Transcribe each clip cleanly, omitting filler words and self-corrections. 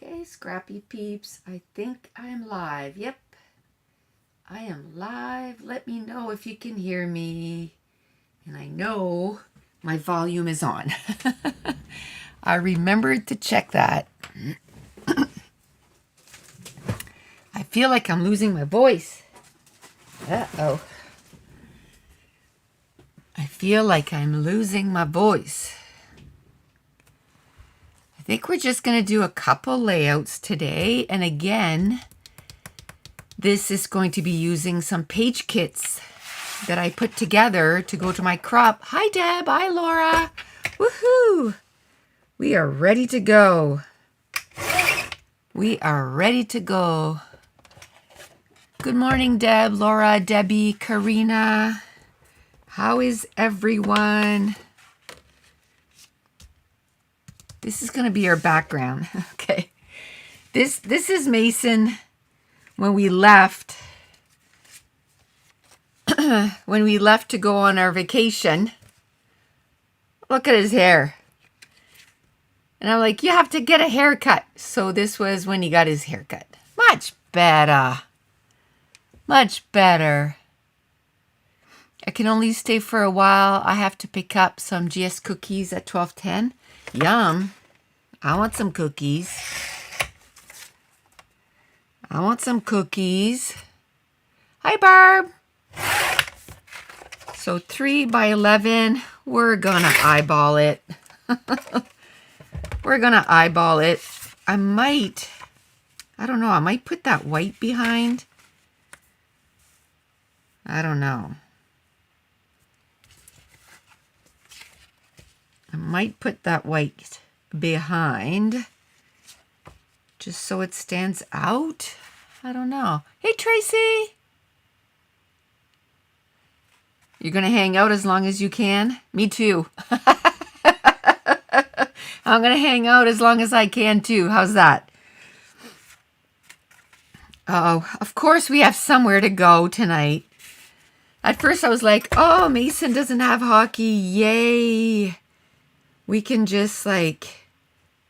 Okay, Scrappy peeps, I think I am live. Yep, I am live. Let me know if you can hear me. And I know my volume is on. I remembered to check that. I feel like I'm losing my voice. Uh-oh. I feel like I'm losing my voice. I think we're just going to do a couple layouts today. And again, this is going to be using some page kits that I put together to go to my crop. Hi, Deb. Hi, Laura. Woohoo! We are ready to go. We are ready to go. Good morning, Deb, Laura, Debbie, Karina. How is everyone? This is going to be our background. Okay. This is Mason when we left. When we left to go on our vacation. Look at his hair. And I'm like, you have to get a haircut. So this was when he got his haircut. Much better. Much better. I can only stay for a while. I have to pick up some GS cookies at 12:10. Yum. I want some cookies. I want some cookies. Hi, Barb. So 3 by 11. We're gonna eyeball it. We're gonna eyeball it. I don't know. I might put that white behind. I don't know. I might put that white behind just so it stands out. I don't know. Hey, Tracy. You're going to hang out as long as you can? Me too. I'm going to hang out as long as I can too. How's that? Oh, of course we have somewhere to go tonight. At first I was like, oh, Mason doesn't have hockey. Yay. We can just like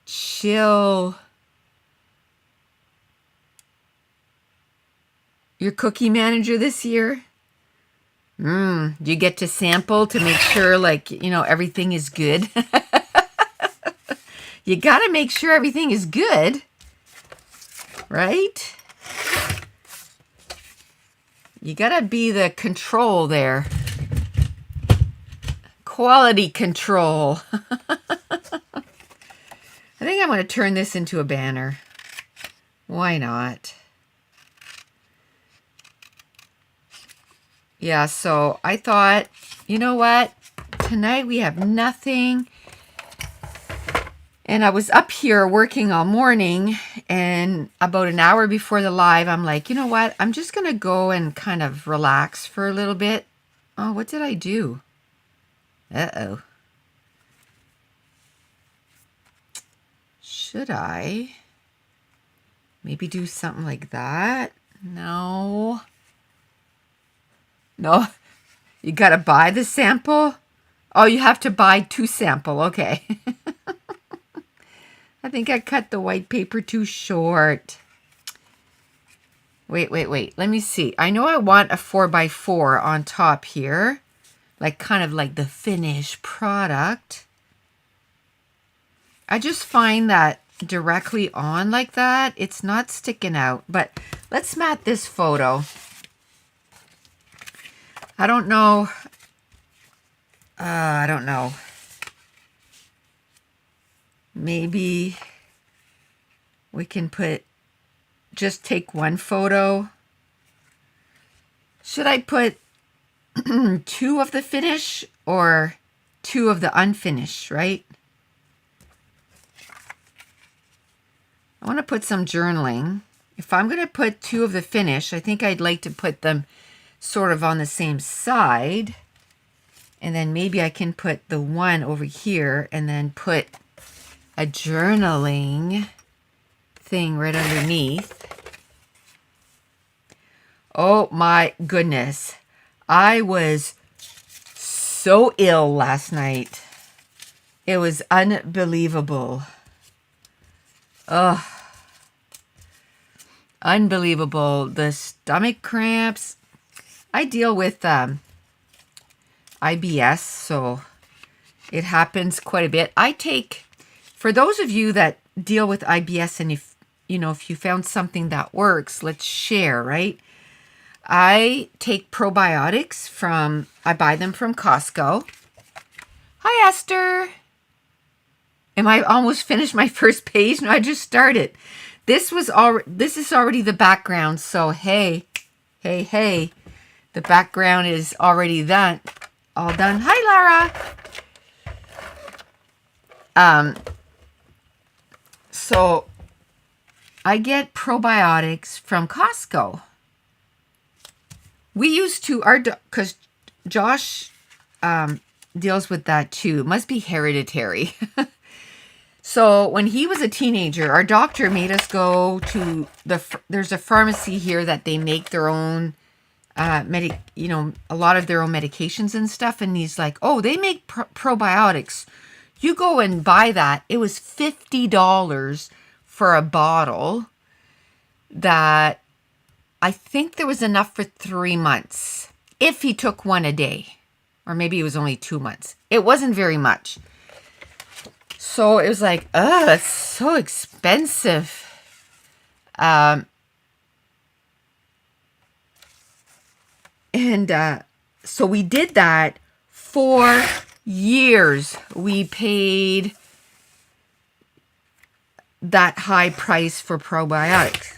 chill. Your cookie manager this year? Do you get to sample to make sure like, everything is good? You got to make sure everything is good, right? You got to be the control there. Quality control. I think I'm going to turn this into a banner. Why not? Yeah, so I thought, you know what? Tonight we have nothing. And I was up here working all morning, and about an hour before the live, I'm like, you know what? I'm just going to go and kind of relax for a little bit. Oh, what did I do? Uh-oh. Should I maybe do something like that? No. No, you got to buy the sample? Oh, you have to buy 2 sample. Okay. I think I cut the white paper too short. Wait. Let me see. I know I want a 4x4 on top here. Like kind of like the finished product. I just find that directly on like that, it's not sticking out. But let's mat this photo. I don't know. I don't know. Maybe we can just take one photo. Should I put 2 of the finish or 2 of the unfinished, right? I want to put some journaling. If I'm going to put 2 of the finish, I think I'd like to put them sort of on the same side. And then maybe I can put the 1 over here and then put a journaling thing right underneath. Oh my goodness. I was so ill last night. It was unbelievable. Ugh. Unbelievable. The stomach cramps. I deal with IBS, so it happens quite a bit. For those of you that deal with IBS, and if you found something that works, let's share, right? I take probiotics I buy them from Costco. Hi, Esther. Am I almost finished my first page? No, I just started. This is already the background, so hey. The background is already done. All done. Hi, Lara. So I get probiotics from Costco. We used to, because Josh deals with that too. It must be hereditary. So when he was a teenager, our doctor made us go to there's a pharmacy here that they make their own, a lot of their own medications and stuff. And he's like, oh, they make probiotics. You go and buy that. It was $50 for a bottle that I think there was enough for 3 months if he took one a day, or maybe it was only 2 months. It wasn't very much. So it was like, it's so expensive. So we did that for years. We paid that high price for probiotics.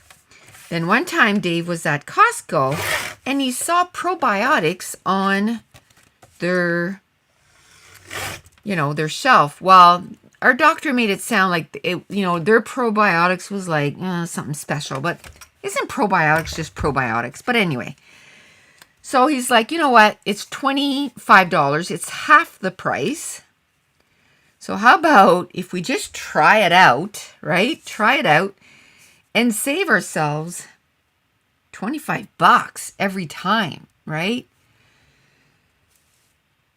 Then one time Dave was at Costco and he saw probiotics on their shelf. Well, our doctor made it sound like their probiotics was like something special, but isn't probiotics just probiotics? But anyway, so he's like, you know what? It's $25. It's half the price. So how about if we just try it out, right? Try it out and save ourselves $25 every time, right?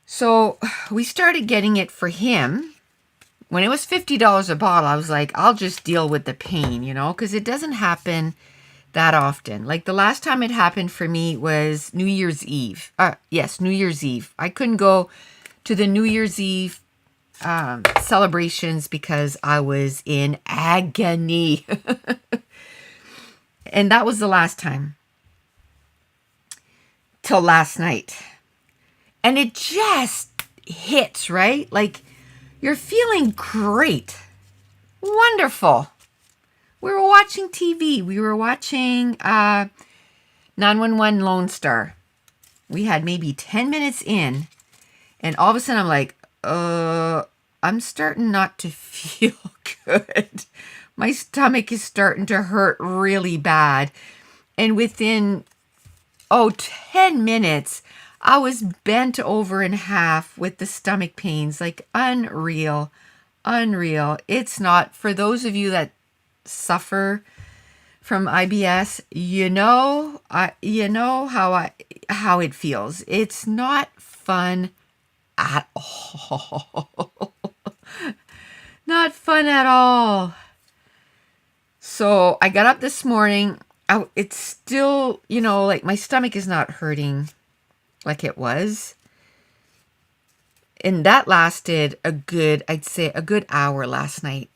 So we started getting it for him. When it was $50 a bottle, I was like, I'll just deal with the pain, because it doesn't happen that often. Like the last time it happened for me was New Year's Eve. New Year's Eve. I couldn't go to the New Year's Eve celebrations because I was in agony. And that was the last time. Till last night. And it just hits, right? Like, you're feeling great. Wonderful. We were watching TV. We were watching 911 Lone Star. We had maybe 10 minutes in, and all of a sudden I'm like, I'm starting not to feel good. My stomach is starting to hurt really bad. And within, 10 minutes, I was bent over in half with the stomach pains, like unreal. It's not, for those of you that suffer from IBS, how it feels. It's not fun at all. Not fun at all. So I got up this morning. It's still, like my stomach is not hurting like it was. And that lasted I'd say a good hour last night.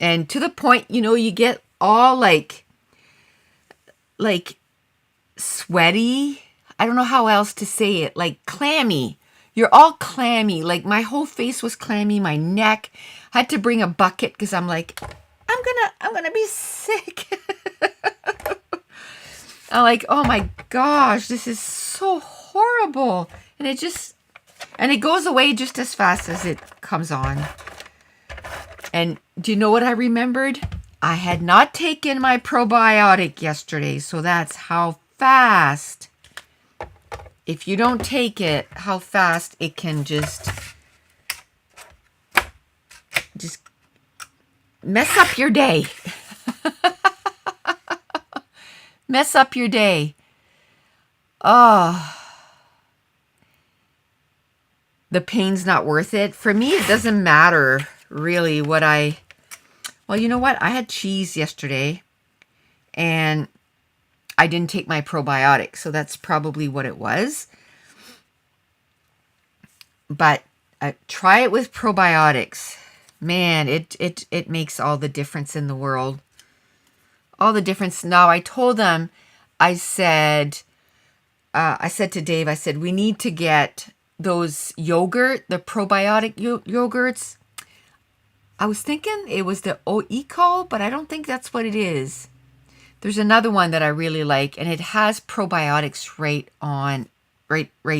And to the point, you get all like sweaty. I don't know how else to say it. Like clammy. You're all clammy. Like my whole face was clammy. My neck. I had to bring a bucket because I'm like, I'm gonna be sick. I'm like, oh my gosh, this is so horrible. And it goes away just as fast as it comes on. And do you know what I remembered? I had not taken my probiotic yesterday, so that's how fast, if you don't take it, how fast it can just mess up your day. Mess up your day. Oh, the pain's not worth it. For me, it doesn't matter really well, you know what? I had cheese yesterday and I didn't take my probiotics, so that's probably what it was. But try it with probiotics. Man, it makes all the difference in the world. All the difference. Now, I told them, I said to Dave, I said, we need to get those yogurt, the probiotic yogurts. I was thinking it was the Eco, but I don't think that's what it is. There's another one that I really like, and it has probiotics right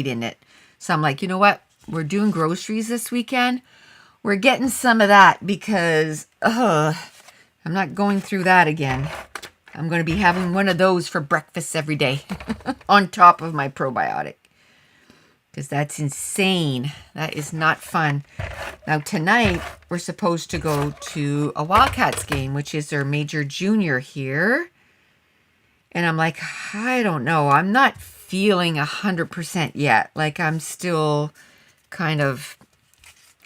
in it. So I'm like, you know what? We're doing groceries this weekend. We're getting some of that because I'm not going through that again. I'm going to be having one of those for breakfast every day on top of my probiotic. Because that's insane. That is not fun. Now tonight, we're supposed to go to a Wildcats game, which is their major junior here. And I'm like, I don't know. I'm not feeling 100% yet. Like I'm still kind of,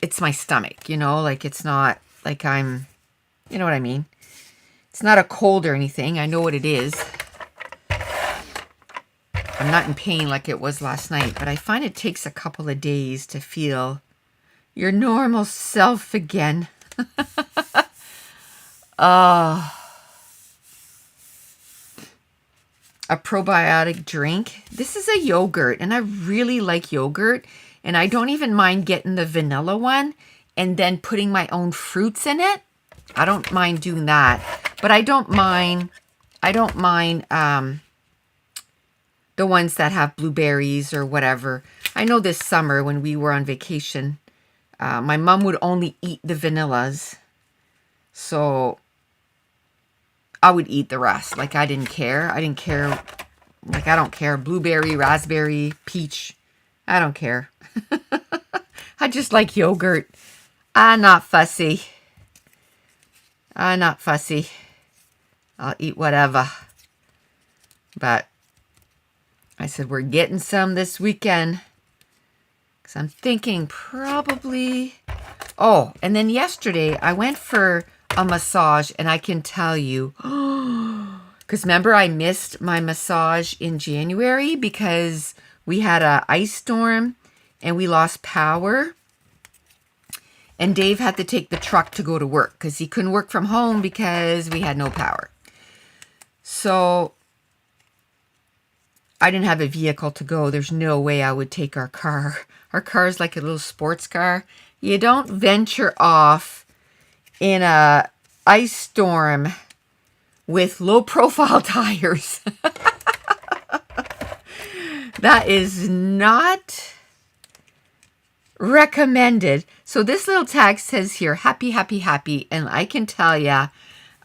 it's my stomach, you know, like it's not like I'm, you know what I mean? It's not a cold or anything. I know what it is. I'm not in pain like it was last night, but I find it takes a couple of days to feel your normal self again. A probiotic drink. This is a yogurt, and I really like yogurt, and I don't even mind getting the vanilla one and then putting my own fruits in it. I don't mind doing that, but I don't mind the ones that have blueberries or whatever. I know this summer when we were on vacation, my mom would only eat the vanillas, so I would eat the rest. Like I didn't care. Like I don't care. Blueberry, raspberry, peach. I don't care. I just like yogurt. I'm not fussy. I'll eat whatever. But I said, we're getting some this weekend. Because I'm thinking probably... Oh, and then yesterday I went for a massage, and I can tell you... Because remember, I missed my massage in January because we had an ice storm and we lost power. And Dave had to take the truck to go to work because he couldn't work from home because we had no power. So I didn't have a vehicle to go. There's no way I would take our car. Our car is like a little sports car. You don't venture off in a ice storm with low profile tires. That is not recommended. So this little tag says here, happy, happy, happy. And I can tell ya,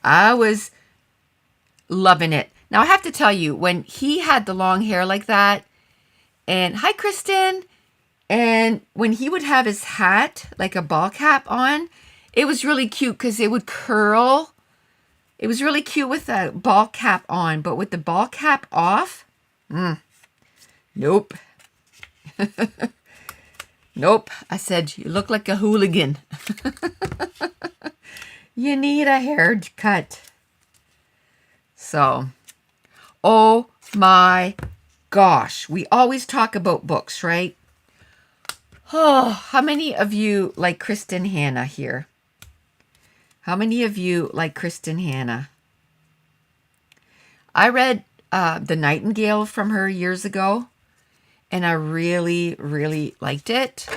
I was loving it. Now I have to tell you, when he had the long hair like that, and hi, Kristen. And when he would have his hat, like a ball cap on, it was really cute because it would curl. It was really cute with the ball cap on, but with the ball cap off, nope. Nope. I said, you look like a hooligan. You need a haircut. So, oh my gosh. We always talk about books, right? Oh, how many of you like Kristen Hanna here? How many of you like Kristen Hanna? I read The Nightingale from her years ago, and I really, really liked it.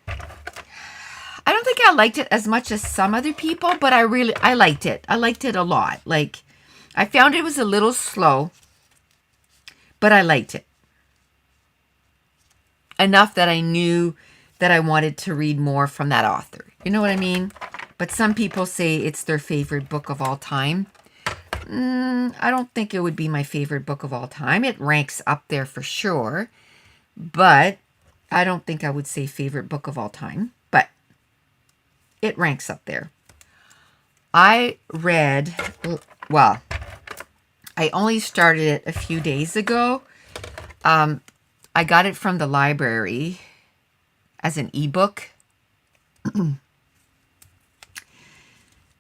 I don't think I liked it as much as some other people, but I liked it. I liked it a lot. Like, I found it was a little slow, but I liked it. Enough that I knew that I wanted to read more from that author. You know what I mean? But some people say it's their favorite book of all time. I don't think it would be my favorite book of all time. It ranks up there for sure. But I don't think I would say favorite book of all time. But it ranks up there. I read, well, I only started it a few days ago. I got it from the library as an ebook.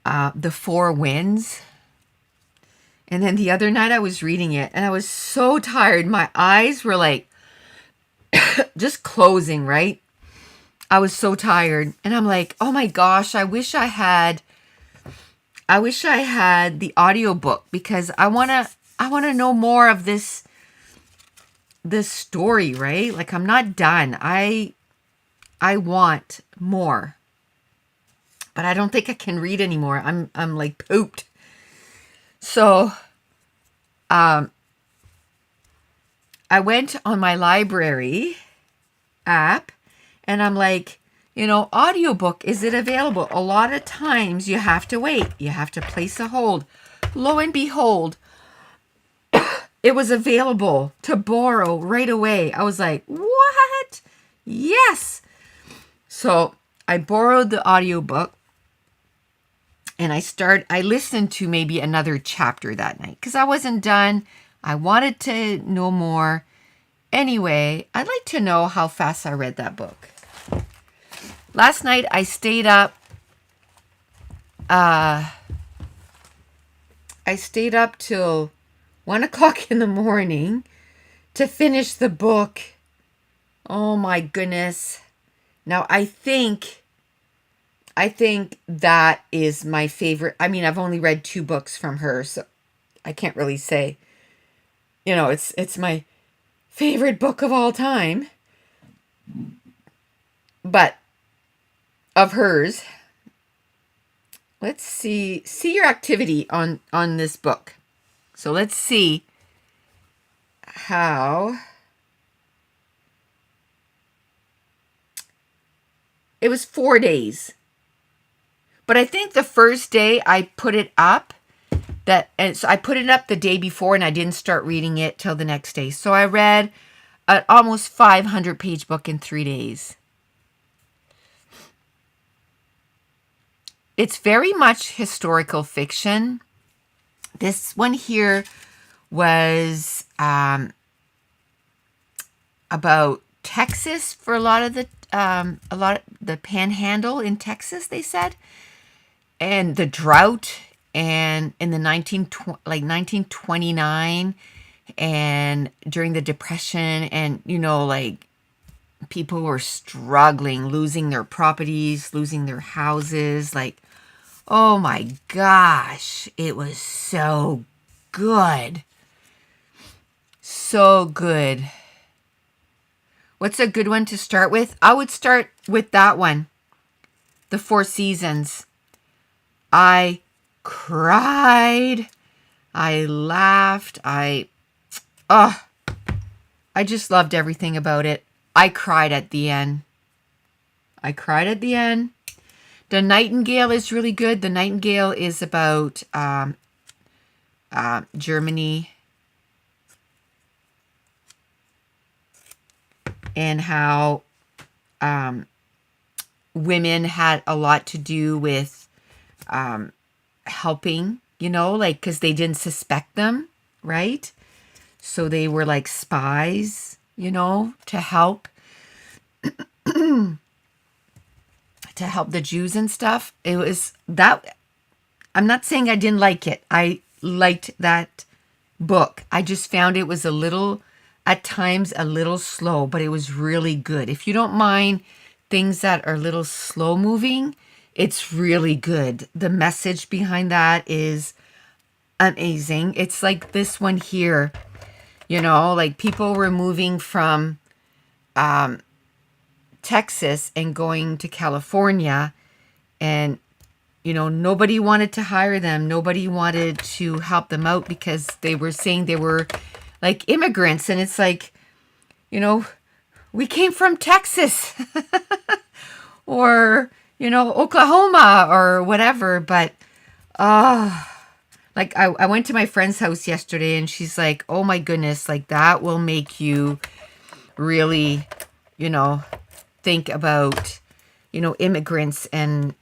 The Four Winds. And then the other night I was reading it and I was so tired. My eyes were like just closing, right? I was so tired. And I'm like, oh my gosh, I wish I had the audiobook because I wanna know more of this story, right? Like I'm not done. I want more. But I don't think I can read anymore. I'm like pooped. So I went on my library app and I'm like, audiobook, is it available? A lot of times you have to wait. You have to place a hold. Lo and behold, it was available to borrow right away. I was like, what? Yes. So I borrowed the audiobook and I listened to maybe another chapter that night because I wasn't done. I wanted to know more. Anyway, I'd like to know how fast I read that book. Last night I stayed up. I stayed up till 1 o'clock in the morning to finish the book. Oh my goodness. Now I think that is my favorite. I mean, I've only read 2 books from her, so I can't really say, it's my favorite book of all time. But of hers, let's see your activity on this book. So let's see how it was 4 days. But I think the first day I put it up, so I put it up the day before and I didn't start reading it till the next day. So I read an almost 500-page book in 3 days. It's very much historical fiction. This one here was about Texas for a lot of the panhandle in Texas, they said, and the drought, and in the 1929, and during the Depression, and like people were struggling, losing their properties, losing their houses. Like, oh my gosh, it was so good. So good. What's a good one to start with? I would start with that one, The 4 Seasons. I cried. I laughed. I just loved everything about it. I cried at the end. The Nightingale is really good. The Nightingale is about Germany and how women had a lot to do with helping, because they didn't suspect them, right? So they were like spies, to help to help the Jews and stuff. It was that. I'm not saying I didn't like it. I liked that book. I just found it was at times a little slow, but it was really good. If you don't mind things that are a little slow moving, it's really good. The message behind that is amazing. It's like this one here, like people were moving from Texas and going to California, and nobody wanted to hire them. Nobody wanted to help them out because they were saying they were like immigrants. And it's like, we came from Texas or, Oklahoma or whatever. But, like I went to my friend's house yesterday and she's like, oh my goodness, like that will make you really, think about, immigrants and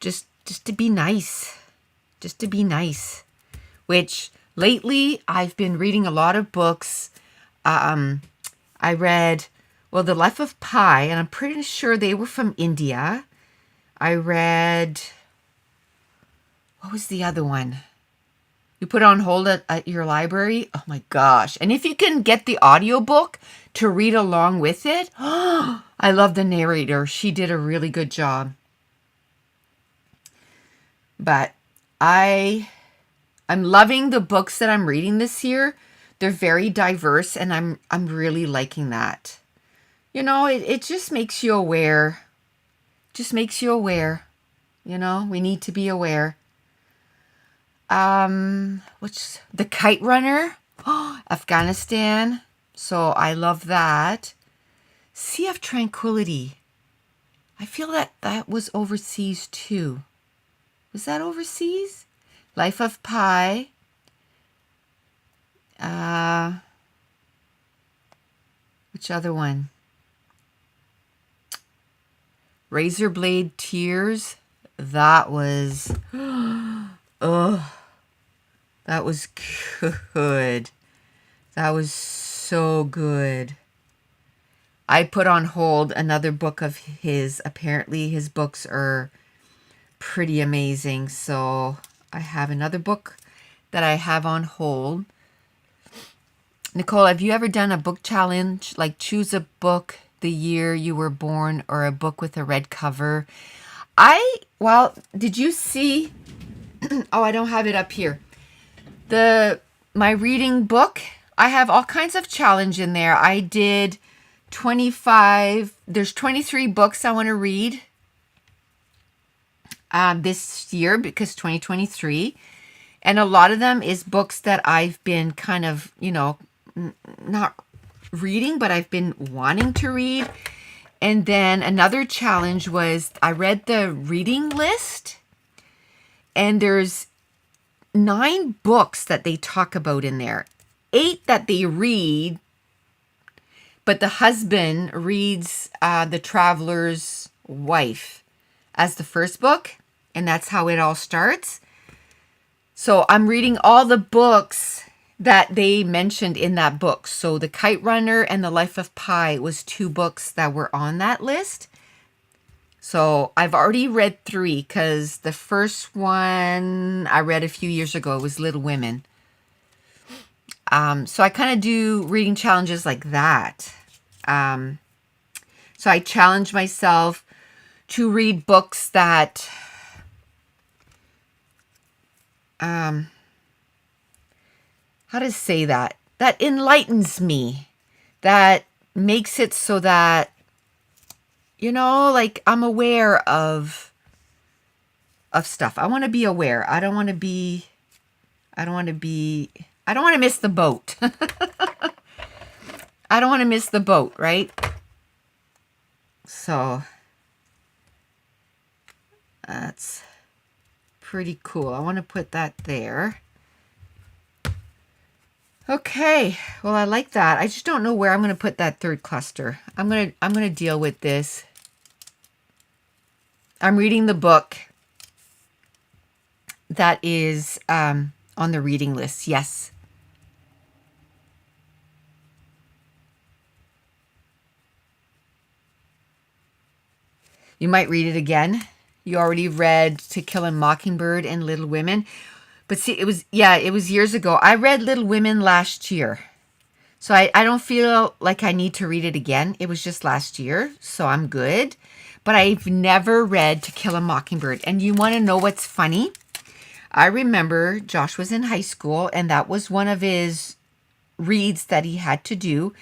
just to be nice, which lately I've been reading a lot of books. I read, The Life of Pi, and I'm pretty sure they were from India. I read, what was the other one? You put it on hold at your library. Oh my gosh. And if you can get the audiobook to read along with it, I love the narrator. She did a really good job. But I'm loving the books that I'm reading this year. They're very diverse, and I'm really liking that. You know, it just makes you aware. Just makes you aware. You know, we need to be aware. What's the Kite Runner? Afghanistan. So I love that. Sea of Tranquility. I feel that was overseas too. Was that overseas? Life of Pi. Which other one? Razor Blade Tears. That was, oh, that was good. That was so good. I put on hold another book of his. Apparently his books are pretty amazing. So I have another book that I have on hold. Nicole, have you ever done a book challenge? Like choose a book the year you were born or a book with a red cover? Well, did you see? Oh, I don't have it up here. My reading book, I have all kinds of challenge in there. I did 25, there's 23 books I want to read this year because 2023. And a lot of them is books that I've been kind of, you know, not reading, but I've been wanting to read. And then another challenge was I read the reading list, and there's 9 books that they talk about in there. 8 that they read, but the husband reads The Traveler's Wife as the first book, and that's how it all starts. So I'm reading all the books that they mentioned in that book. So The Kite Runner and The Life of Pi was 2 books that were on that list. So I've already read 3 because the first one I read a few years ago. It was Little Women. So I kind of do reading challenges like that. So I challenge myself to read books that how to say that enlightens me, that makes it so that, you know, like I'm aware of stuff. I want to be aware. I don't want to miss the boat. I don't want to miss the boat, right? So that's pretty cool. I want to put that there. Okay, well, I like that. I just don't know where I'm going to put that third cluster. I'm going to deal with this. I'm reading the book that is on the reading list. Yes. You might read it again. You already read To Kill a Mockingbird and Little Women. But see, it was years ago. I read Little Women last year. So I don't feel like I need to read it again. It was just last year, so I'm good. But I've never read To Kill a Mockingbird. And you want to know what's funny? I remember Josh was in high school, and that was one of his reads that he had to do.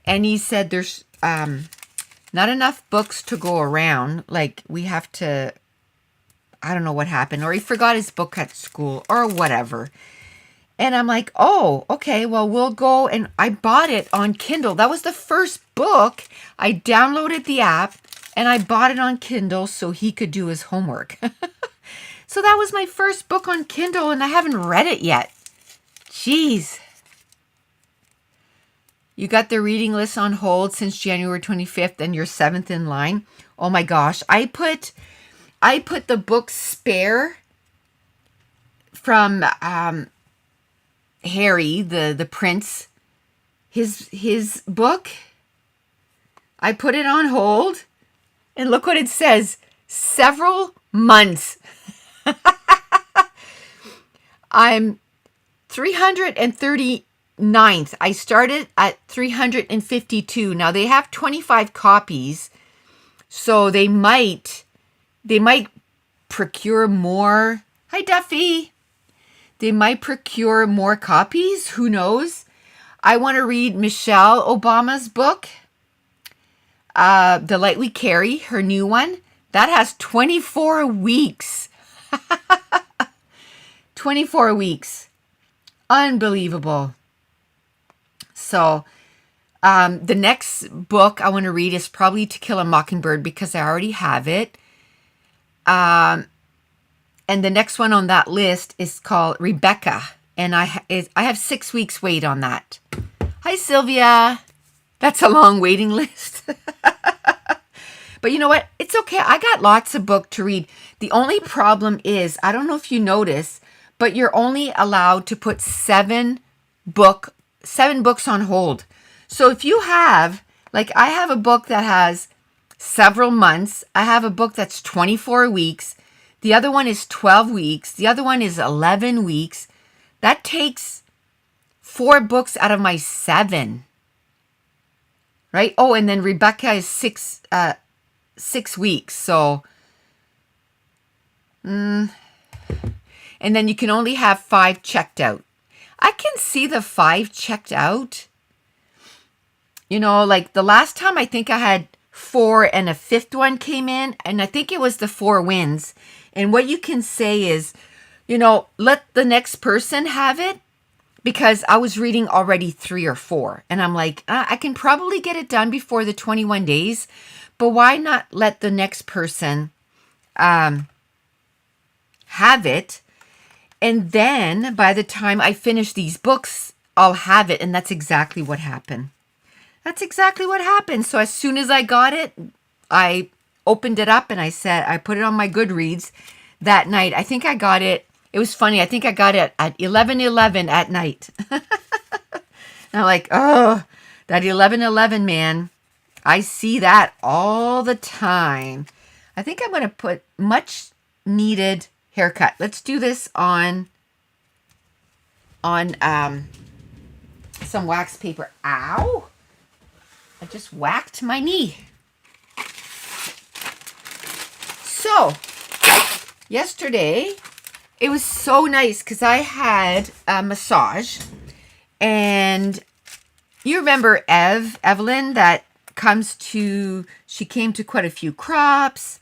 And he said there's not enough books to go around. Like, we have to... I don't know what happened, or he forgot his book at school or whatever. And I'm like, oh, okay, well, we'll go. And I bought it on Kindle. That was the first book. I downloaded the app and I bought it on Kindle so he could do his homework. So that was my first book on Kindle, and I haven't read it yet. Jeez. You got the reading list on hold since January 25th and you're 7th in line. Oh my gosh. I put the book Spare from Harry, the prince, his book. I put it on hold, and look what it says. Several months. I'm 339th. I started at 352. Now they have 25 copies, so they might procure more. Hi, Duffy. They might procure more copies. Who knows? I want to read Michelle Obama's book, The Light We Carry, her new one. That has 24 weeks. 24 weeks. Unbelievable. So the next book I want to read is probably To Kill a Mockingbird because I already have it. And the next one on that list is called Rebecca. And I have 6 weeks wait on that. Hi, Sylvia. That's a long waiting list. But you know what? It's okay. I got lots of book to read. The only problem is, I don't know if you notice, but you're only allowed to put 7 books on hold. So if you have, like I have a book that has several months. I have a book that's 24 weeks. The other one is 12 weeks. The other one is 11 weeks. That takes 4 books out of my 7. Right? Oh, and then Rebecca is 6 weeks. So, and then you can only have 5 checked out. I can see the 5 checked out. You know, like the last time I think I had 4 and a 5th one came in, and I think it was the 4 wins. And what you can say is, you know, let the next person have it, because I was reading already 3 or 4. And I'm like, I can probably get it done before the 21 days, but why not let the next person have it? And then by the time I finish these books, I'll have it. And that's exactly what happened. That's exactly what happened. So as soon as I got it, I opened it up and I put it on my Goodreads that night. I think I got it. It was funny. I think I got it at 11:11 at night. And I'm like, oh, that 11:11, man. I see that all the time. I think I'm going to put much needed haircut. Let's do this on some wax paper. Ow! I just whacked my knee. So, yesterday, it was so nice because I had a massage. And you remember Evelyn, that she came to quite a few crops.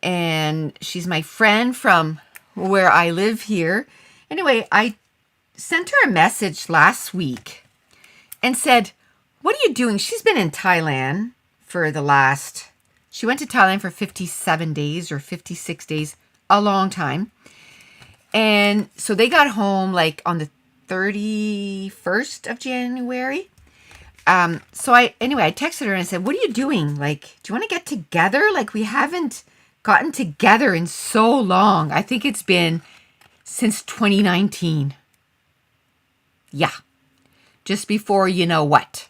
And she's my friend from where I live here. Anyway, I sent her a message last week and said, what are you doing? She's been in Thailand she went to Thailand for 57 days or 56 days, a long time. And so they got home like on the 31st of January. So I texted her and I said, what are you doing? Like, do you want to get together? Like, we haven't gotten together in so long. I think it's been since 2019. Yeah. Just before you know what.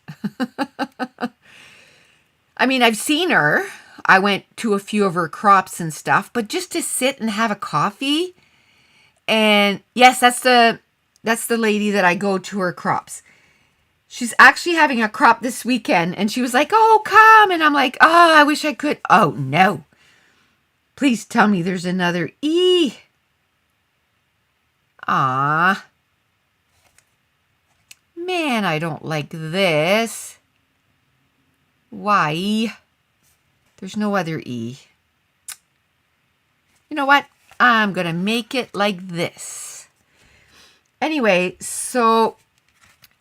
I mean, I've seen her. I went to a few of her crops and stuff, but just to sit and have a coffee. And yes, that's the lady that I go to her crops. She's actually having a crop this weekend, and she was like, oh, come. And I'm like, oh, I wish I could. Oh, no. Please tell me there's another E. Ah, man, I don't like this. Why? There's no other E. You know what? I'm going to make it like this. Anyway, so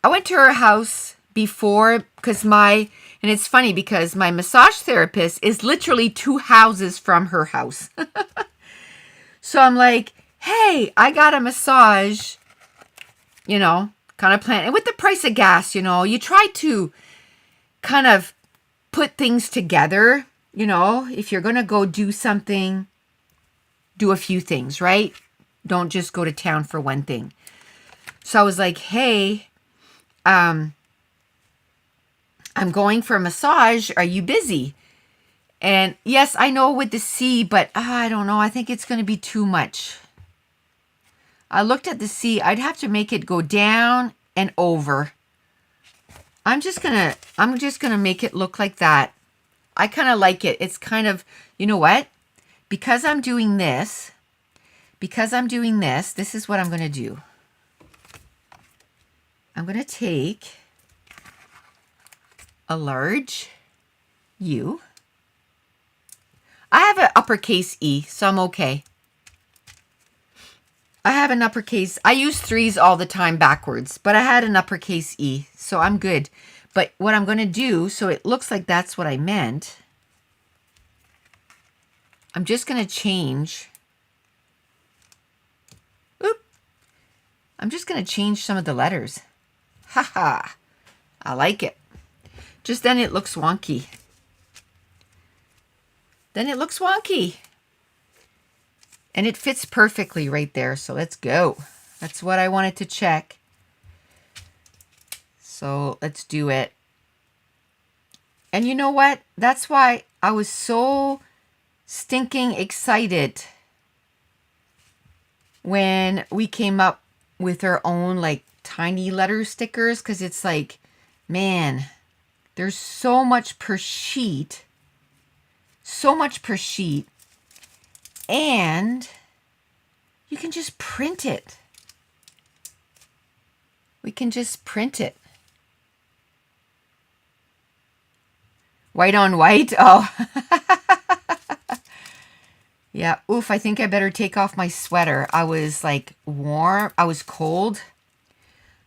I went to her house before because and it's funny because my massage therapist is literally 2 houses from her house. So I'm like, hey, I got a massage, you know, kind of plan. And with the price of gas, you know, you try to kind of put things together, you know, if you're going to go do something, do a few things, right? Don't just go to town for one thing. So I was like, hey, I'm going for a massage. Are you busy? And yes, I know with the C, but I don't know. I think it's going to be too much. I looked at the C. I'd have to make it go down and over. I'm just gonna make it look like that. I kind of like it. It's kind of, you know what? Because I'm doing this, this is what I'm gonna do. I'm gonna take a large U. I have an uppercase E, so I'm okay. I have an uppercase. I use 3s all the time backwards, but I had an uppercase E, so I'm good. But what I'm going to do, so it looks like that's what I meant, I'm just going to change. Oop. I'm just going to change some of the letters. Haha. I like it. Just then it looks wonky. And it fits perfectly right there. So let's go. That's what I wanted to check. So let's do it. And you know what? That's why I was so stinking excited when we came up with our own like tiny letter stickers, because it's like, man, there's so much per sheet. And you can just print it. We can just print it. White on white? Oh. Yeah, oof, I think I better take off my sweater. I was like warm. I was cold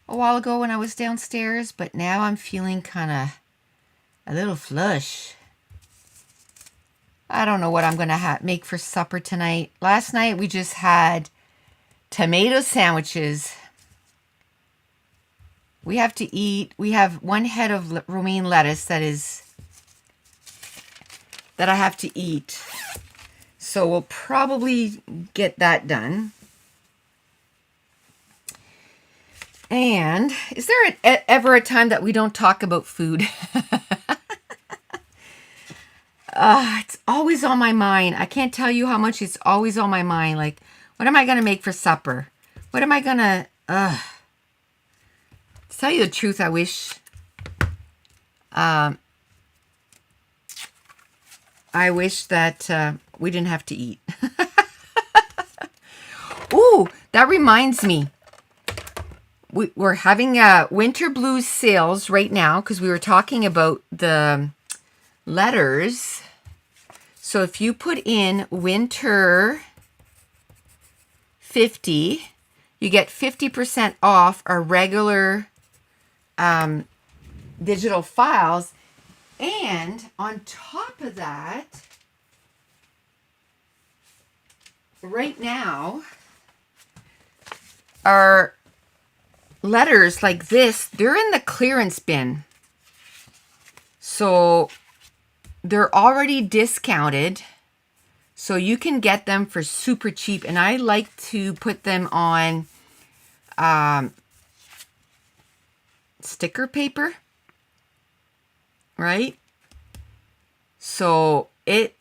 a while ago when I was downstairs, but now I'm feeling kind of a little flush. I don't know what I'm going to make for supper tonight. Last night we just had tomato sandwiches. We have to eat. We have 1 head of romaine lettuce that I have to eat. So we'll probably get that done. And is there ever a time that we don't talk about food? It's always on my mind. I can't tell you how much it's always on my mind. Like, what am I going to make for supper? What am I going to... To tell you the truth, I wish... I wish that we didn't have to eat. Ooh, that reminds me. We're having winter blues sales right now because we were talking about the letters. So if you put in winter 50, you get 50% off our regular digital files. And on top of that, right now, our letters like this, they're in the clearance bin. So they're already discounted. So you can get them for super cheap. And I like to put them on sticker paper. Right? So I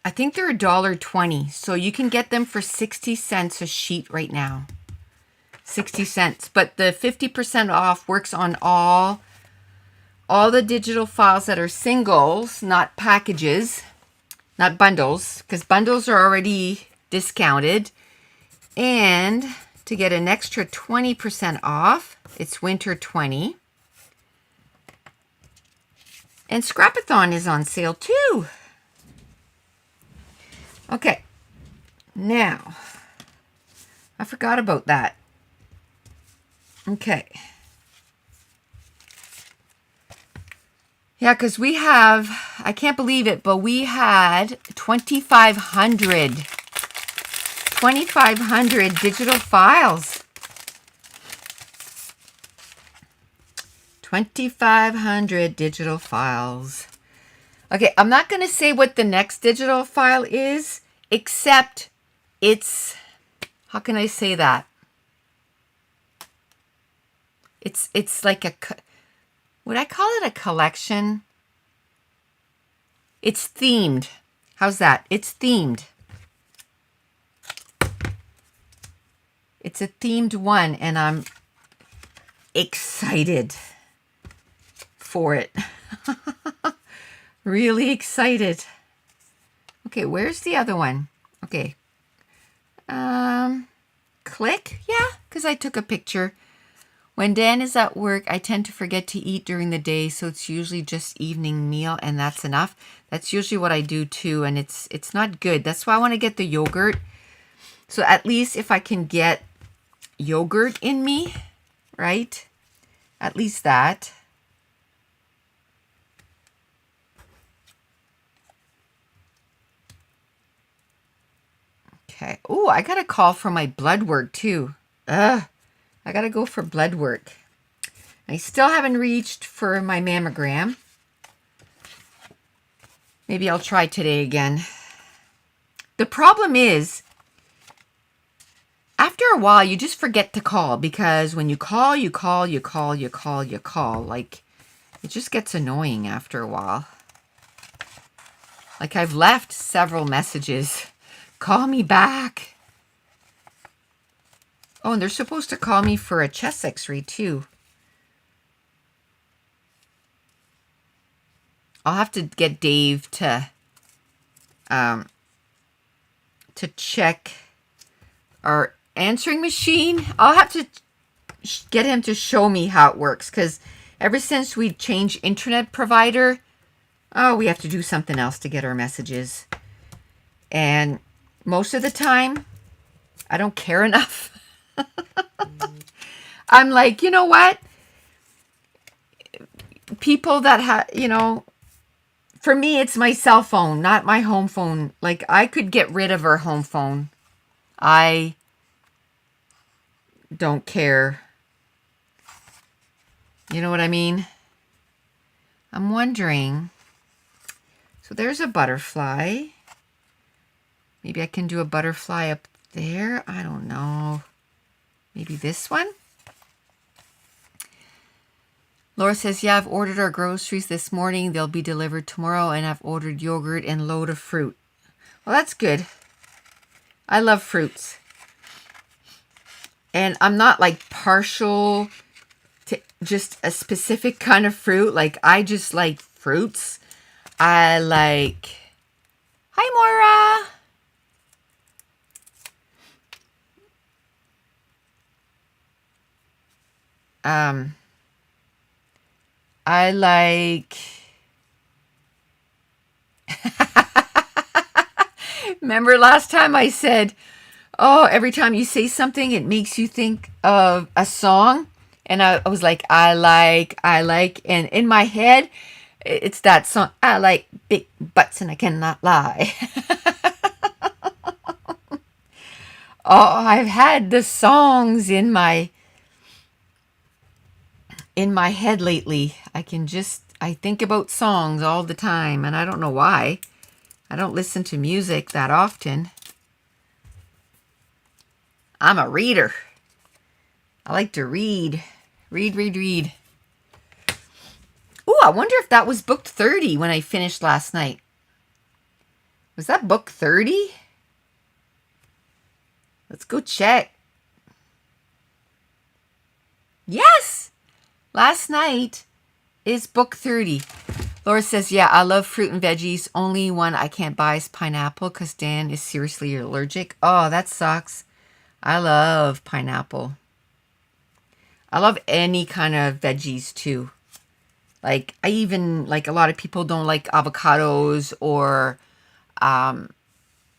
think they're $1.20. So you can get them for 60 cents a sheet right now. 60 cents. But the 50% off works on all the digital files that are singles, not packages, not bundles, because bundles are already discounted. And to get an extra 20% off, it's winter 20. And Scrapathon is on sale too. Okay. Now, I forgot about that. Okay. Yeah, because we have, I can't believe it, but we had 2,500 digital files. 2,500 digital files. Okay, I'm not going to say what the next digital file is, except it's, how can I say that? It's like a, would I call it a collection? It's themed. How's that? It's themed. It's a themed one, and I'm excited for it. Really excited. Okay, where's the other one? Okay. Click? Yeah, because I took a picture. When Dan is at work, I tend to forget to eat during the day, so it's usually just evening meal, and that's enough. That's usually what I do too, and it's not good. That's why I want to get the yogurt. So at least if I can get yogurt in me, right? At least that. Okay. Oh, I got a call for my blood work too. I got to go for blood work. I still haven't reached for my mammogram. Maybe I'll try today again. The problem is, after a while, you just forget to call, because when you call, you call. Like, it just gets annoying after a while. Like, I've left several messages. Call me back. Oh, and they're supposed to call me for a chest x-ray too. I'll have to get Dave to check our answering machine. I'll have to get him to show me how it works, because ever since we changed internet provider, we have to do something else to get our messages. And most of the time, I don't care enough. I'm like, you know what? People that have, for me, it's my cell phone, not my home phone. Like, I could get rid of our home phone. I don't care. You know what I mean? I'm wondering. So there's a butterfly. Maybe I can do a butterfly up there. I don't know. Maybe this one? Laura says, yeah, I've ordered our groceries this morning. They'll be delivered tomorrow, and I've ordered yogurt and a load of fruit. Well, that's good. I love fruits. And I'm not like partial to just a specific kind of fruit. Like, I just like fruits. I like... Hi, Moira. I like... Remember last time I said, oh, every time you say something, it makes you think of a song? And I was like, I like. And in my head, it's that song, I like big butts and I cannot lie. Oh, I've had the songs in my head lately. I think about songs all the time, and I don't know why. I don't listen to music that often. I'm a reader. I like to read. Read. Ooh, I wonder if that was book 30 when I finished last night. Was that book 30? Let's go check. Yes! Last night is book 30. Laura says, yeah, I love fruit and veggies. Only one I can't buy is pineapple because Dan is seriously allergic. Oh, that sucks. I love pineapple. I love any kind of veggies too. Like, I even, like, a lot of people don't like avocados or,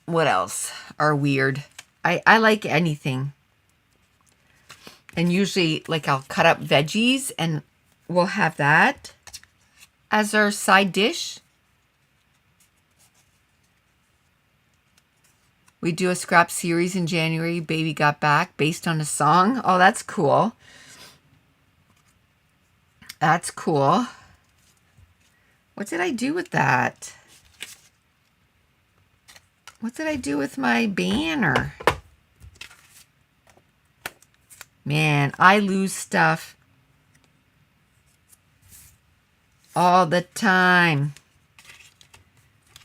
what else are weird? I like anything. And usually, like, I'll cut up veggies and we'll have that as our side dish. We do a scrap series in January, Baby Got Back, based on a song. Oh, that's cool. That's cool. What did I do with that? What did I do with my banner? Man, I lose stuff all the time.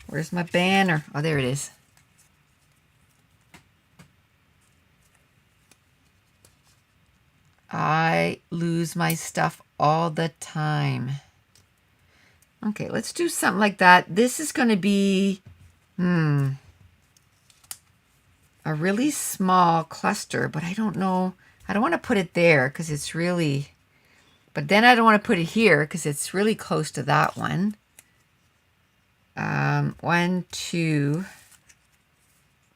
Where's my banner? Oh, there it is. I lose my stuff all the time. Okay, let's do something like that. This is going to be a really small cluster, but I don't know. I don't want to put it there because it's really, but then I don't want to put it here because it's really close to that one. 1, 2,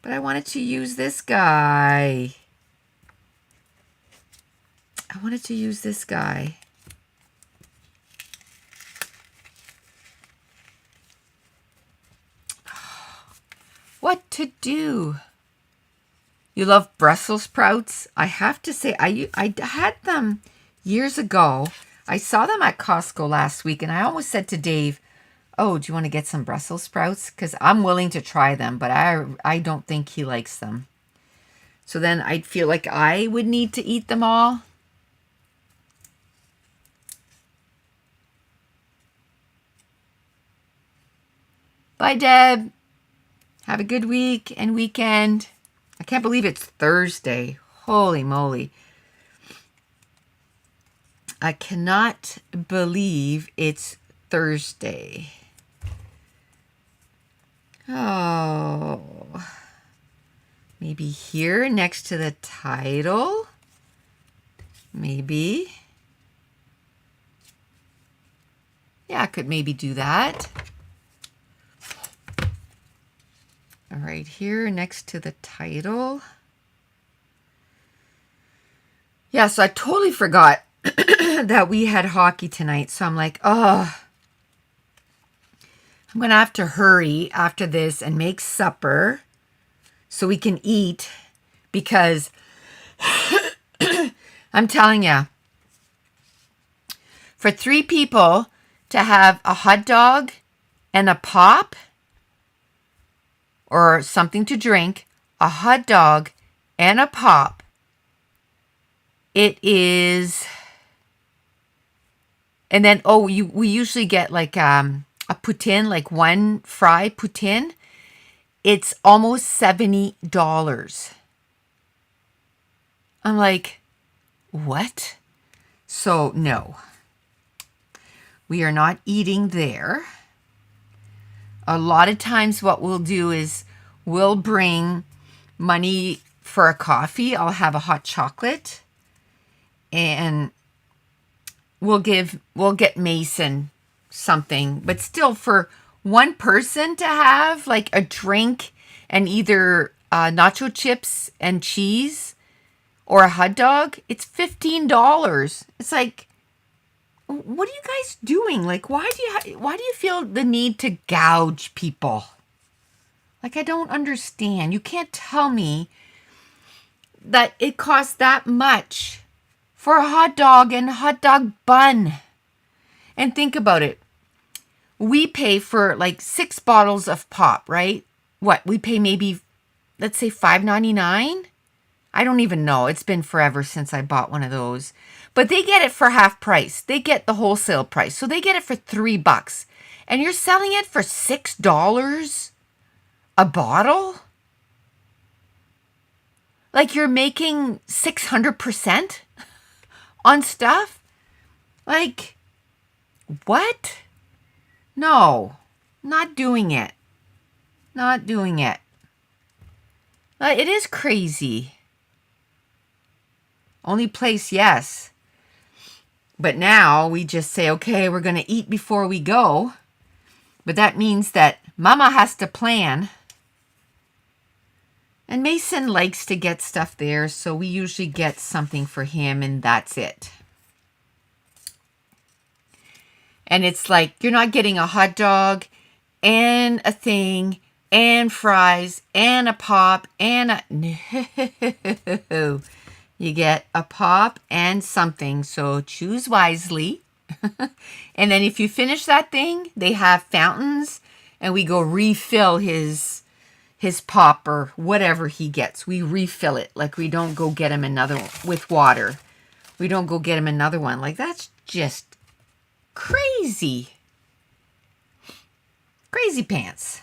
but I wanted to use this guy. I wanted to use this guy. What to do? You love Brussels sprouts? I have to say, I had them years ago. I saw them at Costco last week, and I almost said to Dave, oh, do you want to get some Brussels sprouts? Because I'm willing to try them, but I don't think he likes them. So then I'd feel like I would need to eat them all. Bye, Deb. Have a good week and weekend. I can't believe it's Thursday. Holy moly. I cannot believe it's Thursday. Oh. Maybe here next to the title. Maybe. Yeah, I could maybe do that. Right here next to the title. Yeah, so I totally forgot that we had hockey tonight. So I'm like, oh, I'm going to have to hurry after this and make supper so we can eat because I'm telling you, for 3 people to have a hot dog and a pop, or something to drink, a hot dog, and a pop, it is, and then, we usually get like a poutine, like 1 fry poutine. It's almost $70. I'm like, what? So, no. We are not eating there. A lot of times what we'll do is we'll bring money for a coffee. I'll have a hot chocolate and we'll get Mason something, but still for one person to have like a drink and either nacho chips and cheese or a hot dog, it's $15. It's like, what are you guys doing? Like, why do you feel the need to gouge people? Like, I don't understand. You can't tell me that it costs that much for a hot dog and a hot dog bun. And think about it. We pay for like 6 bottles of pop, right? What? We pay maybe, let's say $5.99? I don't even know. It's been forever since I bought one of those. But they get it for half price. They get the wholesale price. So they get it for $3. And you're selling it for $6 a bottle? Like you're making 600% on stuff? Like, what? No, not doing it. Not doing it. It is crazy. Only place, yes. But now we just say, okay, we're going to eat before we go. But that means that Mama has to plan. And Mason likes to get stuff there, so we usually get something for him, and that's it. And it's like, you're not getting a hot dog and a thing and fries and a pop and a... No. You get a pop and something, so choose wisely. And then if you finish that thing, they have fountains, and we go refill his pop or whatever he gets. We refill it. Like, we don't go get him another one with water. We don't go get him another one. Like, that's just crazy. Crazy pants.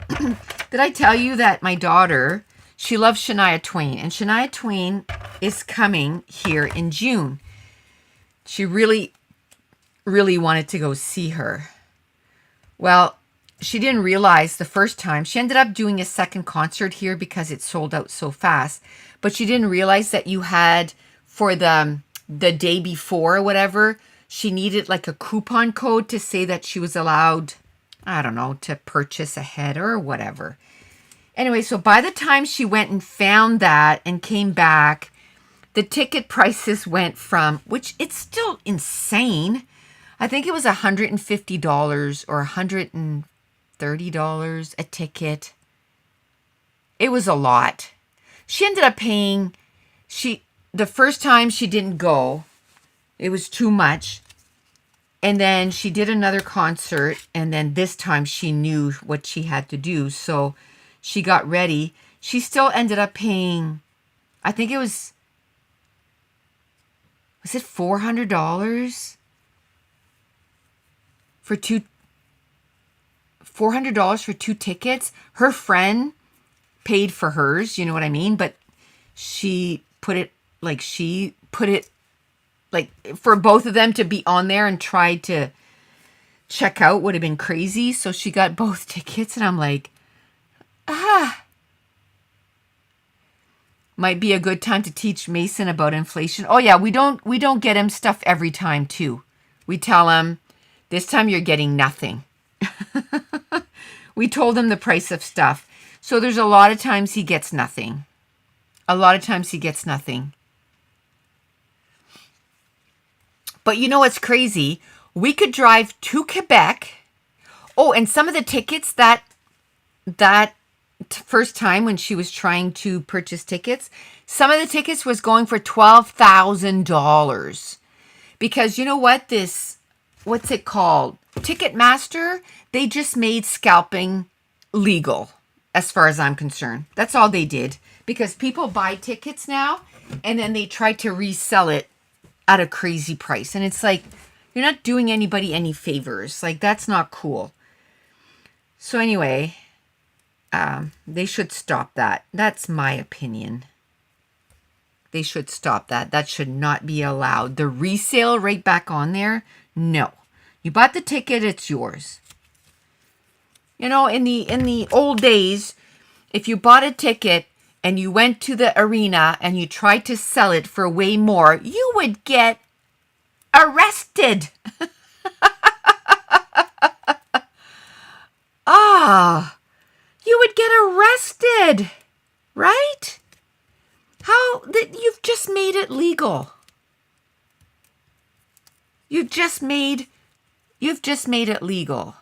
Did I tell you that my daughter, she loves Shania Twain, and Shania Twain is coming here in June. She really, really wanted to go see her. Well, she didn't realize the first time. She ended up doing a second concert here because it sold out so fast. But she didn't realize that you had, for the day before or whatever, she needed like a coupon code to say that she was allowed, I don't know, to purchase ahead or whatever. Anyway, so by the time she went and found that and came back, the ticket prices went from, which it's still insane, I think it was $150 or $130 a ticket. It was a lot. She ended up paying, the first time she didn't go, it was too much. And then she did another concert, and then this time she knew what she had to do. So she got ready. She still ended up paying, I think it was it $400 for $400 for 2 tickets? Her friend paid for hers, you know what I mean? But she put it for both of them to be on there and try to check out would have been crazy. So she got both tickets, and I'm like, might be a good time to teach Mason about inflation. Oh yeah, we don't get him stuff every time too. We tell him, this time you're getting nothing. We told him the price of stuff. So there's a lot of times he gets nothing. A lot of times he gets nothing. But you know what's crazy? We could drive to Quebec. Oh, and some of the tickets that first time when she was trying to purchase tickets, some of the tickets was going for $12,000. Because you know what? What's it called? Ticketmaster, they just made scalping legal, as far as I'm concerned. That's all they did. Because people buy tickets now, and then they try to resell it at a crazy price. And it's like, you're not doing anybody any favors. Like, that's not cool. So anyway, they should stop that. That's my opinion. They should stop that. That should not be allowed. The resale right back on there, no. You bought the ticket, it's yours. You know, in the old days, if you bought a ticket and you went to the arena and you tried to sell it for way more, you would get arrested. You would get arrested, right? You've just made it legal. You've just made it legal.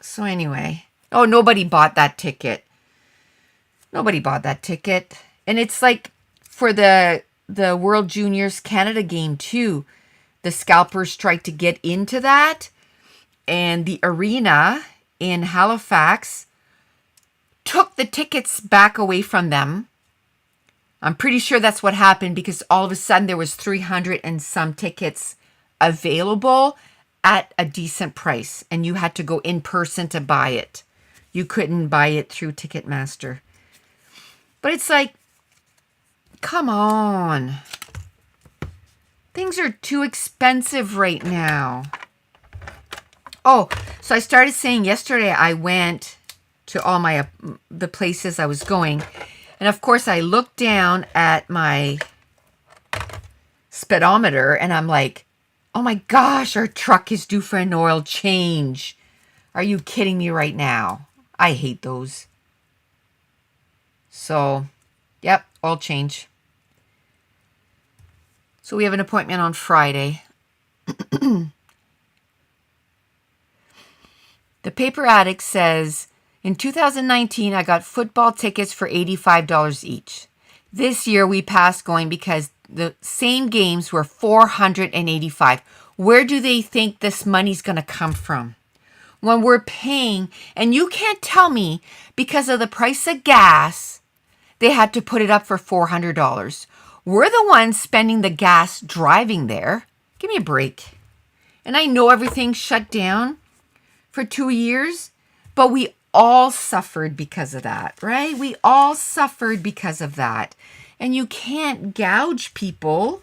So anyway, nobody bought that ticket. Nobody bought that ticket. And it's like for the World Juniors Canada game too, the scalpers tried to get into that, and the arena in Halifax took the tickets back away from them. I'm pretty sure that's what happened, because all of a sudden there was 300 and some tickets available at a decent price, and you had to go in person to buy it. You couldn't buy it through Ticketmaster. But it's like, come on. Things are too expensive right now. Oh, so I started saying yesterday I went to all the places I was going. And of course I looked down at my speedometer and I'm like, oh my gosh, our truck is due for an oil change. Are you kidding me right now? I hate those. So, yep, oil change. So we have an appointment on Friday. The Paper Addict says, in 2019, I got football tickets for $85 each. This year we passed going because the same games were $485. Where do they think this money's going to come from? When we're paying, and you can't tell me because of the price of gas, they had to put it up for $400. We're the ones spending the gas driving there. Give me a break. And I know everything's shut down for 2 years, but we all suffered because of that, right? We all suffered because of that. And you can't gouge people.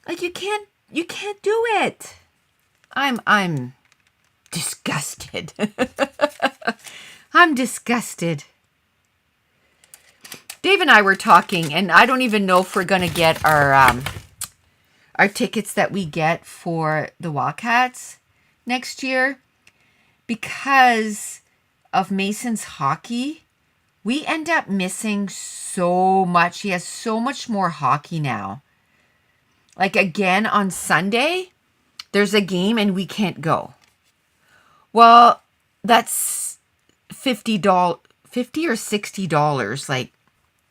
Like you can't do it. I'm disgusted. I'm disgusted. Dave and I were talking, and I don't even know if we're going to get our tickets that we get for the Wildcats next year. Because of Mason's hockey, we end up missing so much. He has so much more hockey now. Like again, on Sunday, there's a game and we can't go. Well, that's $50 or $60, like,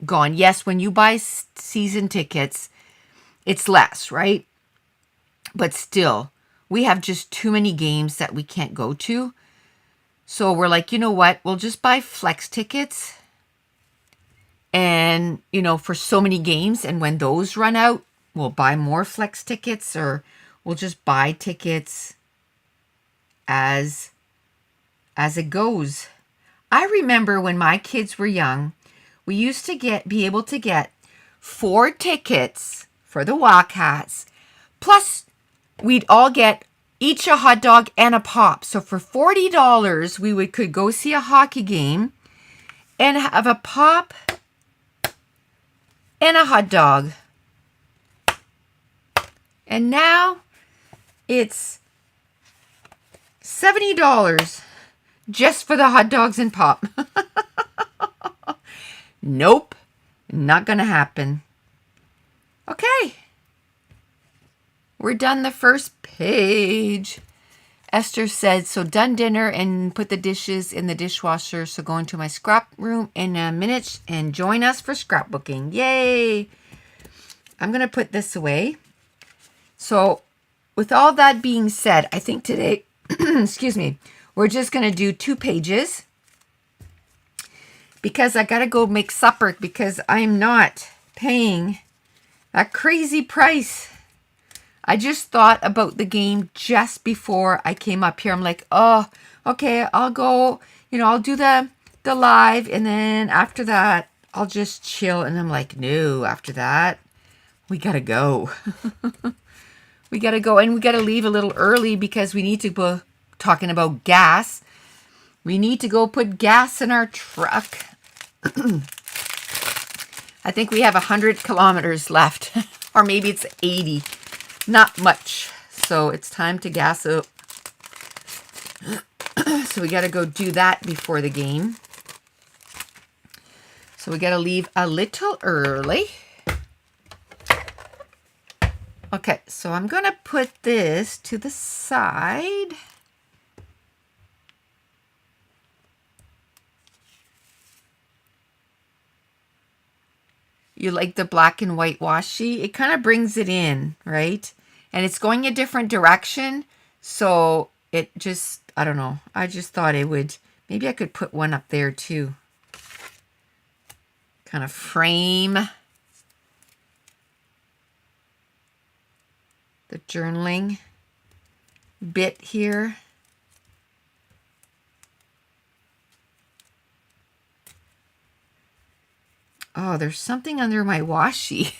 gone. Yes, when you buy season tickets, it's less, right? But still, we have just too many games that we can't go to. So we're like, you know what? We'll just buy flex tickets and, you know, for so many games. And when those run out, we'll buy more flex tickets, or we'll just buy tickets as it goes. I remember when my kids were young, we used to be able to get 4 tickets for the Wildcats. Plus, we'd all get each a hot dog and a pop. So for $40, we could go see a hockey game and have a pop and a hot dog. And now it's $70 just for the hot dogs and pop. Nope, not gonna happen. Okay. We're done the first page. Esther said, so done dinner and put the dishes in the dishwasher. So go into my scrap room in a minute and join us for scrapbooking. Yay. I'm going to put this away. So with all that being said, I think today, excuse me, we're just going to do 2 pages. Because I got to go make supper because I'm not paying that crazy price. I just thought about the game just before I came up here. I'm like, oh, okay, I'll go, you know, I'll do the live, and then after that, I'll just chill. And I'm like, no, after that, we gotta go. We gotta go, and we gotta leave a little early because we need to go talking about gas. We need to go put gas in our truck. I think we have 100 kilometers left, or maybe it's 80. Not much. So it's time to gas up. So we got to go do that before the game. So we got to leave a little early. Okay, so I'm going to put this to the side. You like the black and white washi? It kind of brings it in, right? And it's going a different direction. So it just, I don't know. I just thought it would, maybe I could put one up there too. Kind of frame the journaling bit here. Oh, there's something under my washi.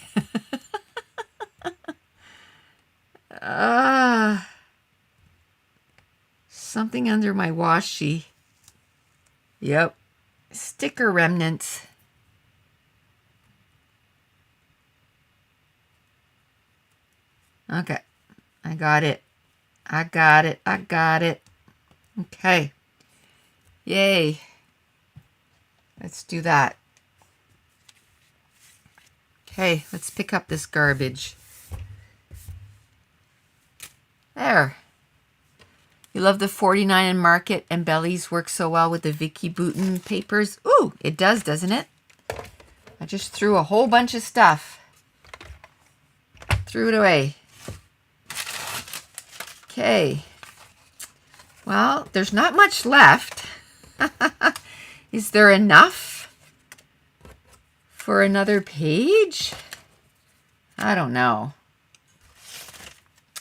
Something under my washi. Yep. Sticker remnants. Okay. I got it. I got it. I got it. Okay. Yay. Let's do that. Okay, let's pick up this garbage. There. You love the 49 and Market embellies work so well with the Vicky Boutin papers. Ooh, it does, doesn't it? I just threw a whole bunch of stuff. Threw it away. Okay. Well, there's not much left. Is there enough for another page? I don't know.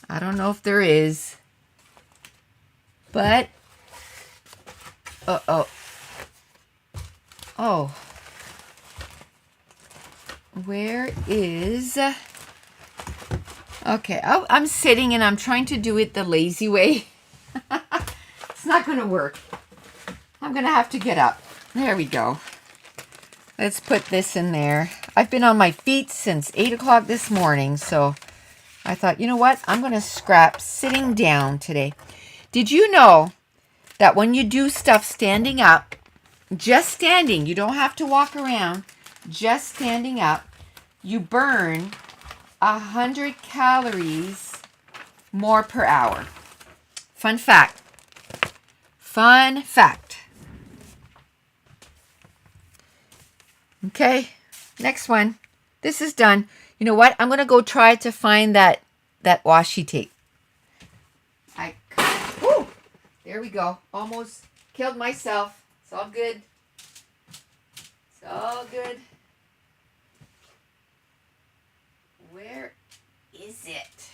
I don't know if there is. But Uh-oh. Oh. Where is... Okay, I'm sitting and I'm trying to do it the lazy way. It's not going to work. I'm going to have to get up. There we go. Let's put this in there. I've been on my feet since 8 o'clock this morning, so I thought, you know what? I'm going to scrap sitting down today. Did you know that when you do stuff standing up, just standing, you don't have to walk around, just standing up, you burn 100 calories more per hour. Fun fact. Fun fact. Okay, next one. This is done. You know what? I'm going to go try to find that washi tape. Woo! There we go. Almost killed myself. It's all good. It's all good. Where is it?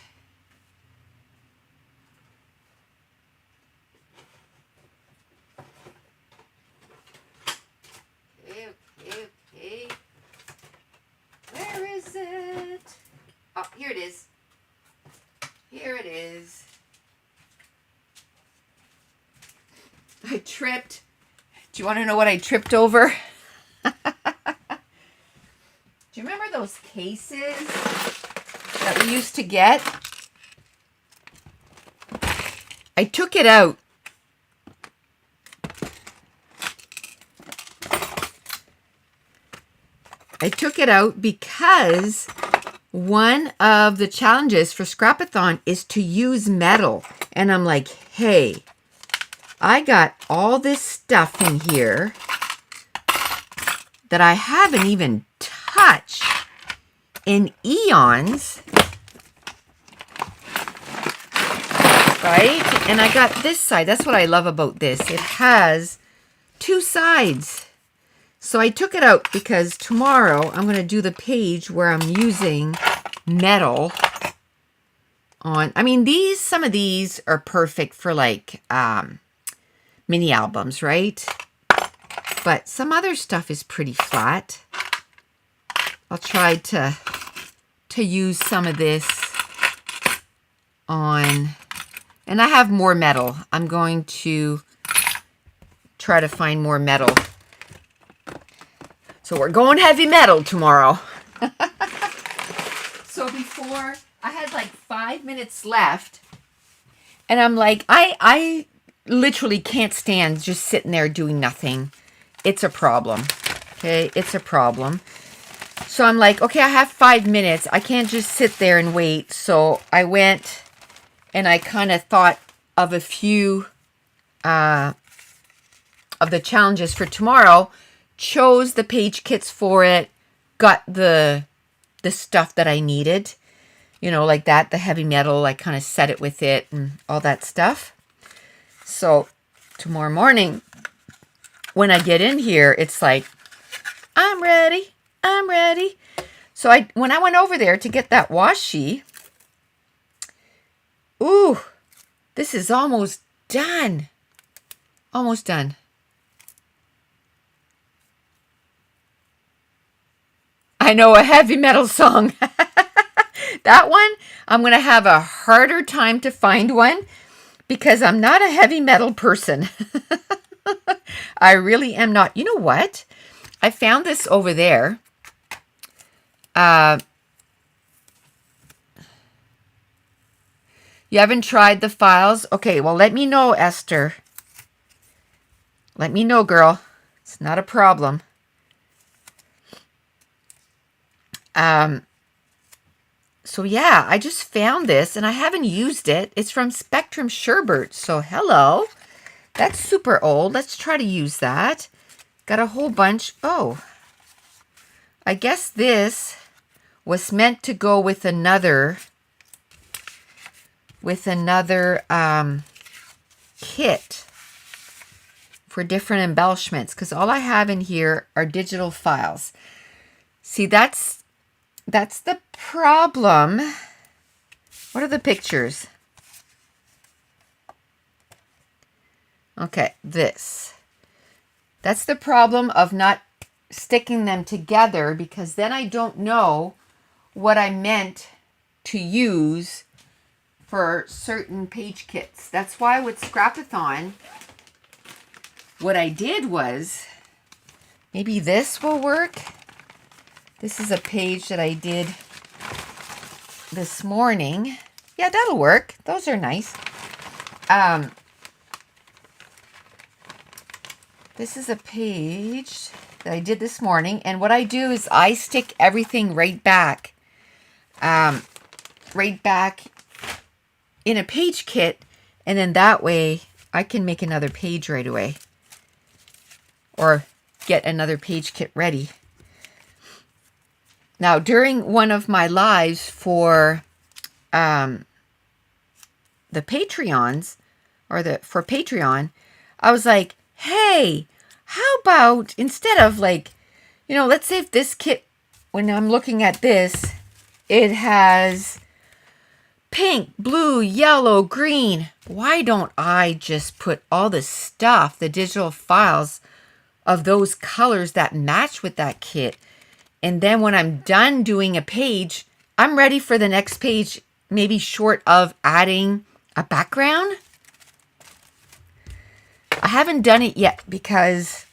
Okay. Where is it? Oh, here it is. Here it is. I tripped. Do you want to know what I tripped over? Do you remember those cases that we used to get? I took it out. I took it out because one of the challenges for Scrapathon is to use metal. And I'm like, hey, I got all this stuff in here that I haven't even touched in eons. Right? And I got this side. That's what I love about this. It has two sides. So I took it out because tomorrow I'm going to do the page where I'm using metal on. I mean, some of these are perfect for like mini albums, right? But some other stuff is pretty flat. I'll try to use some of this on, and I have more metal. I'm going to try to find more metal. So we're going heavy metal tomorrow. So before, I had like 5 minutes left. And I'm like, I literally can't stand just sitting there doing nothing. It's a problem. Okay, it's a problem. So I'm like, okay, I have 5 minutes. I can't just sit there and wait. So I went and I kind of thought of a few of the challenges for tomorrow. Chose the page kits for it, got the stuff that I needed, you know, like that, the heavy metal, I kind of set it with it and all that stuff. So tomorrow morning, when I get in here, it's like, I'm ready. So when I went over there to get that washi, ooh, this is almost done. Almost done. I know, a heavy metal song. That one, I'm going to have a harder time to find one because I'm not a heavy metal person. I really am not. You know what? I found this over there. You haven't tried the files? Okay, well, let me know, Esther. Let me know, girl. It's not a problem. So yeah, I just found this and I haven't used it. It's from Spectrum Sherbert. So hello. That's super old. Let's try to use that. Got a whole bunch. Oh, I guess this was meant to go with another kit for different embellishments, because all I have in here are digital files. See, that's the problem. What are the pictures? Okay, this. That's the problem of not sticking them together, because then I don't know what I meant to use for certain page kits. That's why with Scrapathon, what I did was, maybe this will work. This is a page that I did this morning. Yeah, that'll work. Those are nice. This is a page that I did this morning, and what I do is I stick everything right back in a page kit, and then that way I can make another page right away or get another page kit ready. Now, during one of my lives for the Patreons, or for Patreon, I was like, hey, how about instead of like, you know, let's say if this kit, when I'm looking at this, it has pink, blue, yellow, green. Why don't I just put all the stuff, the digital files of those colors that match with that kit? And then when I'm done doing a page, I'm ready for the next page, maybe short of adding a background. I haven't done it yet because,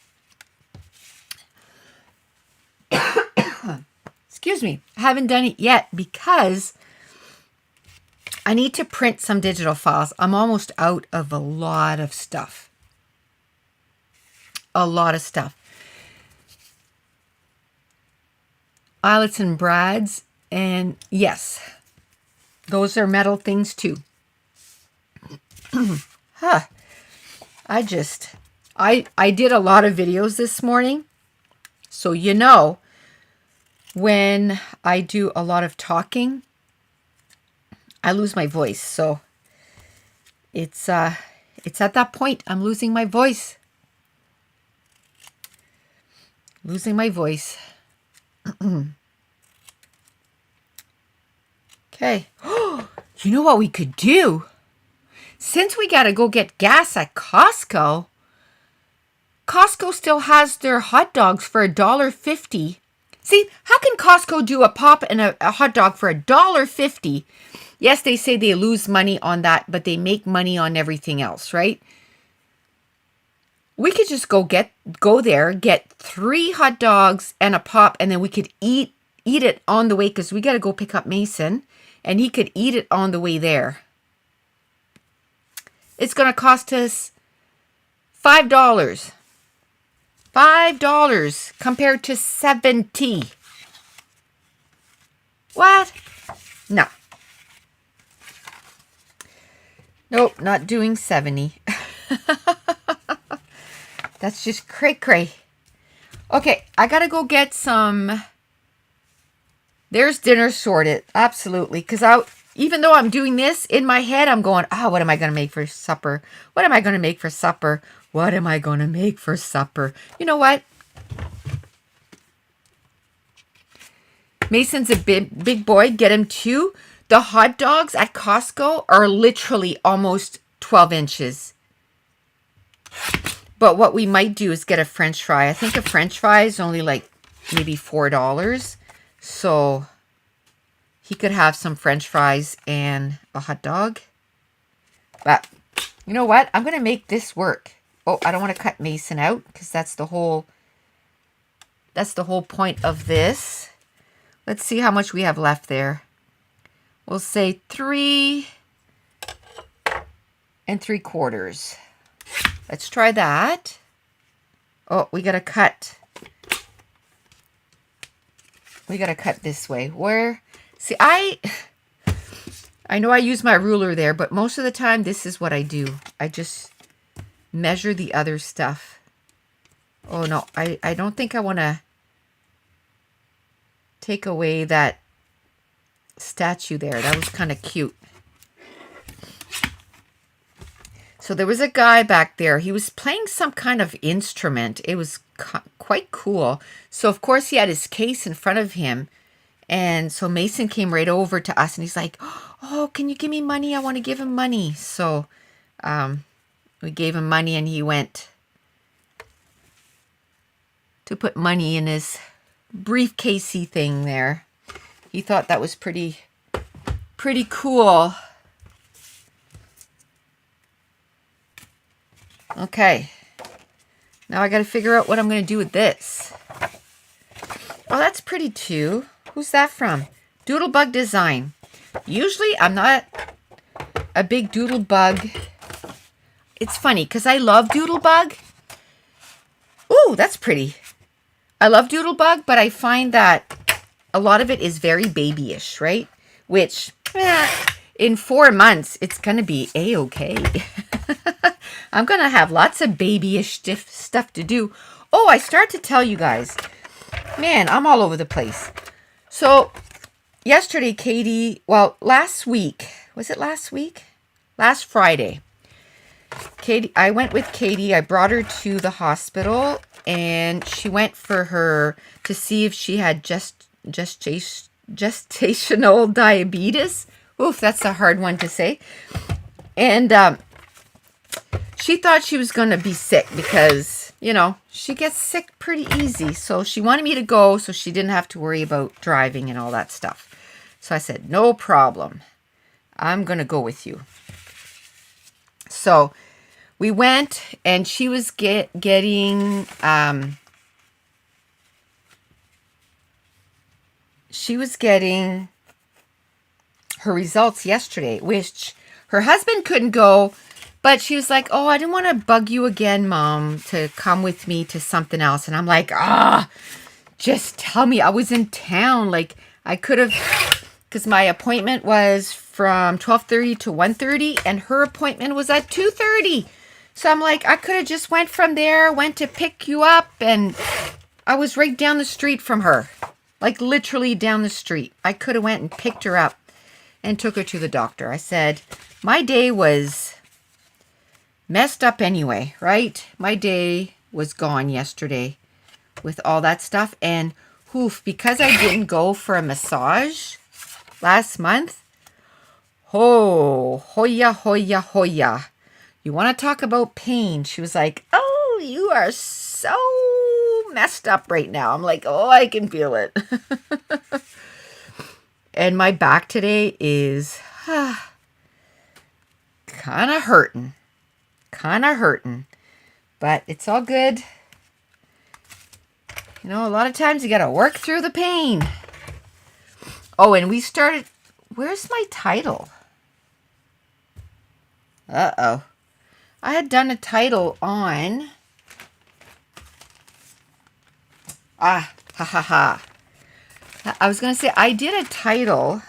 excuse me, I haven't done it yet because I need to print some digital files. I'm almost out of a lot of stuff. A lot of stuff. Eyelets and brads, and yes, those are metal things too. Huh. I did a lot of videos this morning. So, you know, when I do a lot of talking, I lose my voice. So it's at that point I'm losing my voice. Losing my voice. Okay. You know what we could do? Since we got to go get gas at Costco, Costco still has their hot dogs for $1.50. See, how can Costco do a pop and a hot dog for $1.50? Yes, they say they lose money on that, but they make money on everything else, right? We could just go there, get 3 hot dogs and a pop, and then we could eat it on the way, because we got to go pick up Mason, and he could eat it on the way there. It's going to cost us $5. $5 compared to $70. What? No. Nope, not doing 70. That's just cray-cray. Okay, I got to go get some. There's dinner sorted. Absolutely. Because even though I'm doing this in my head, I'm going, what am I going to make for supper? What am I going to make for supper? What am I going to make for supper? You know what? Mason's a big boy. Get him 2. The hot dogs at Costco are literally almost 12 inches. But what we might do is get a French fry. I think a French fry is only like maybe $4. So he could have some French fries and a hot dog. But you know what? I'm going to make this work. Oh, I don't want to cut Mason out, because that's the whole point of this. Let's see how much we have left there. We'll say 3 3/4. Let's try that. Oh, we got to cut. We got to cut this way. Where? See, I know I use my ruler there, but most of the time this is what I do. I just measure the other stuff. Oh no, I don't think I want to take away that statue there. That was kind of cute. So there was a guy back there. He was playing some kind of instrument. It was quite cool. So of course he had his case in front of him. And so Mason came right over to us and he's like, oh, can you give me money? I want to give him money. So we gave him money and he went to put money in his briefcasey thing there. He thought that was pretty cool. Okay. Now I got to figure out what I'm going to do with this. Oh, that's pretty too. Who's that from? Doodlebug Design. Usually I'm not a big Doodlebug. It's funny because I love Doodlebug. Ooh, that's pretty. I love Doodlebug, but I find that a lot of it is very babyish, right? Which, in 4 months, it's going to be A-okay. I'm going to have lots of babyish stuff to do. Oh, I start to tell you guys. Man, I'm all over the place. So, yesterday, Katie, well, last week. Was it last week? Last Friday. Katie, I went with Katie. I brought her to the hospital, and she went to see if she had gestational diabetes. Oof, that's a hard one to say. And she thought she was going to be sick because, you know, she gets sick pretty easy. So she wanted me to go so she didn't have to worry about driving and all that stuff. So I said, no problem. I'm going to go with you. So we went, and she was getting her results yesterday, which her husband couldn't go, but she was like, oh, I didn't want to bug you again, Mom, to come with me to something else. And I'm like, just tell me. I was in town. Like, I could have, because my appointment was from 12:30 to 1:30, and her appointment was at 2:30. So I'm like, I could have just went from there, went to pick you up, and I was right down the street from her. Like, literally down the street. I could have went and picked her up and took her to the doctor. I said, my day was messed up anyway, right? My day was gone yesterday with all that stuff. And because I didn't go for a massage last month, hoya. You want to talk about pain? She was like, oh, you are so messed up right now. I'm like, oh, I can feel it. And my back today is kind of hurting. But it's all good. You know, a lot of times you got to work through the pain. Oh, and we started. Where's my title? Uh-oh. I had done a title on. I was going to say, I did a title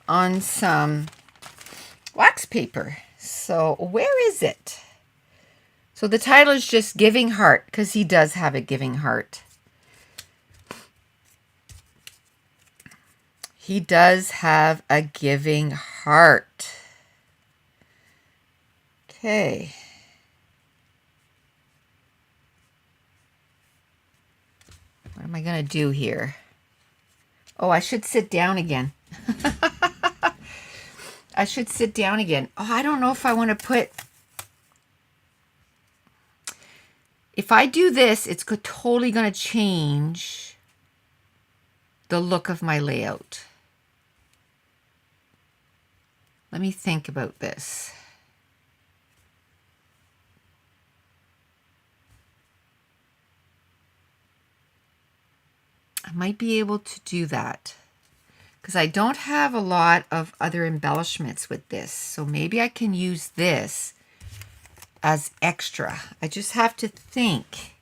on some wax paper. So where is it? So the title is just Giving Heart, because he does have a giving heart. He does have a giving heart. Okay. What am I going to do here? Oh, I should sit down again. I should sit down again. Oh, I don't know if I want to put... If I do this, it's totally going to change the look of my layout. Let me think about this. I might be able to do that because I don't have a lot of other embellishments with this. So maybe I can use this as extra. I just have to think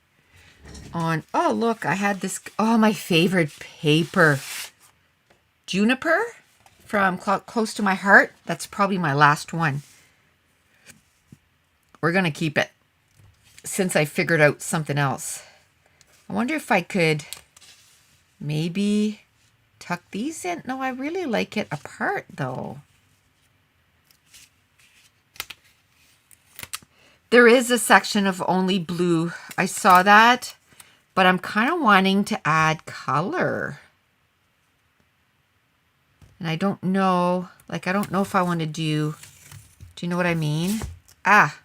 on, oh, look, I had this, oh, my favorite paper. Juniper from Close to My Heart. That's probably my last one. We're going to keep it since I figured out something else. I wonder if I could maybe tuck these in. No, I really like it apart though. There is a section of only blue. I saw that, but I'm kind of wanting to add color. And I don't know, like I don't know if I want to do you know what I mean? Like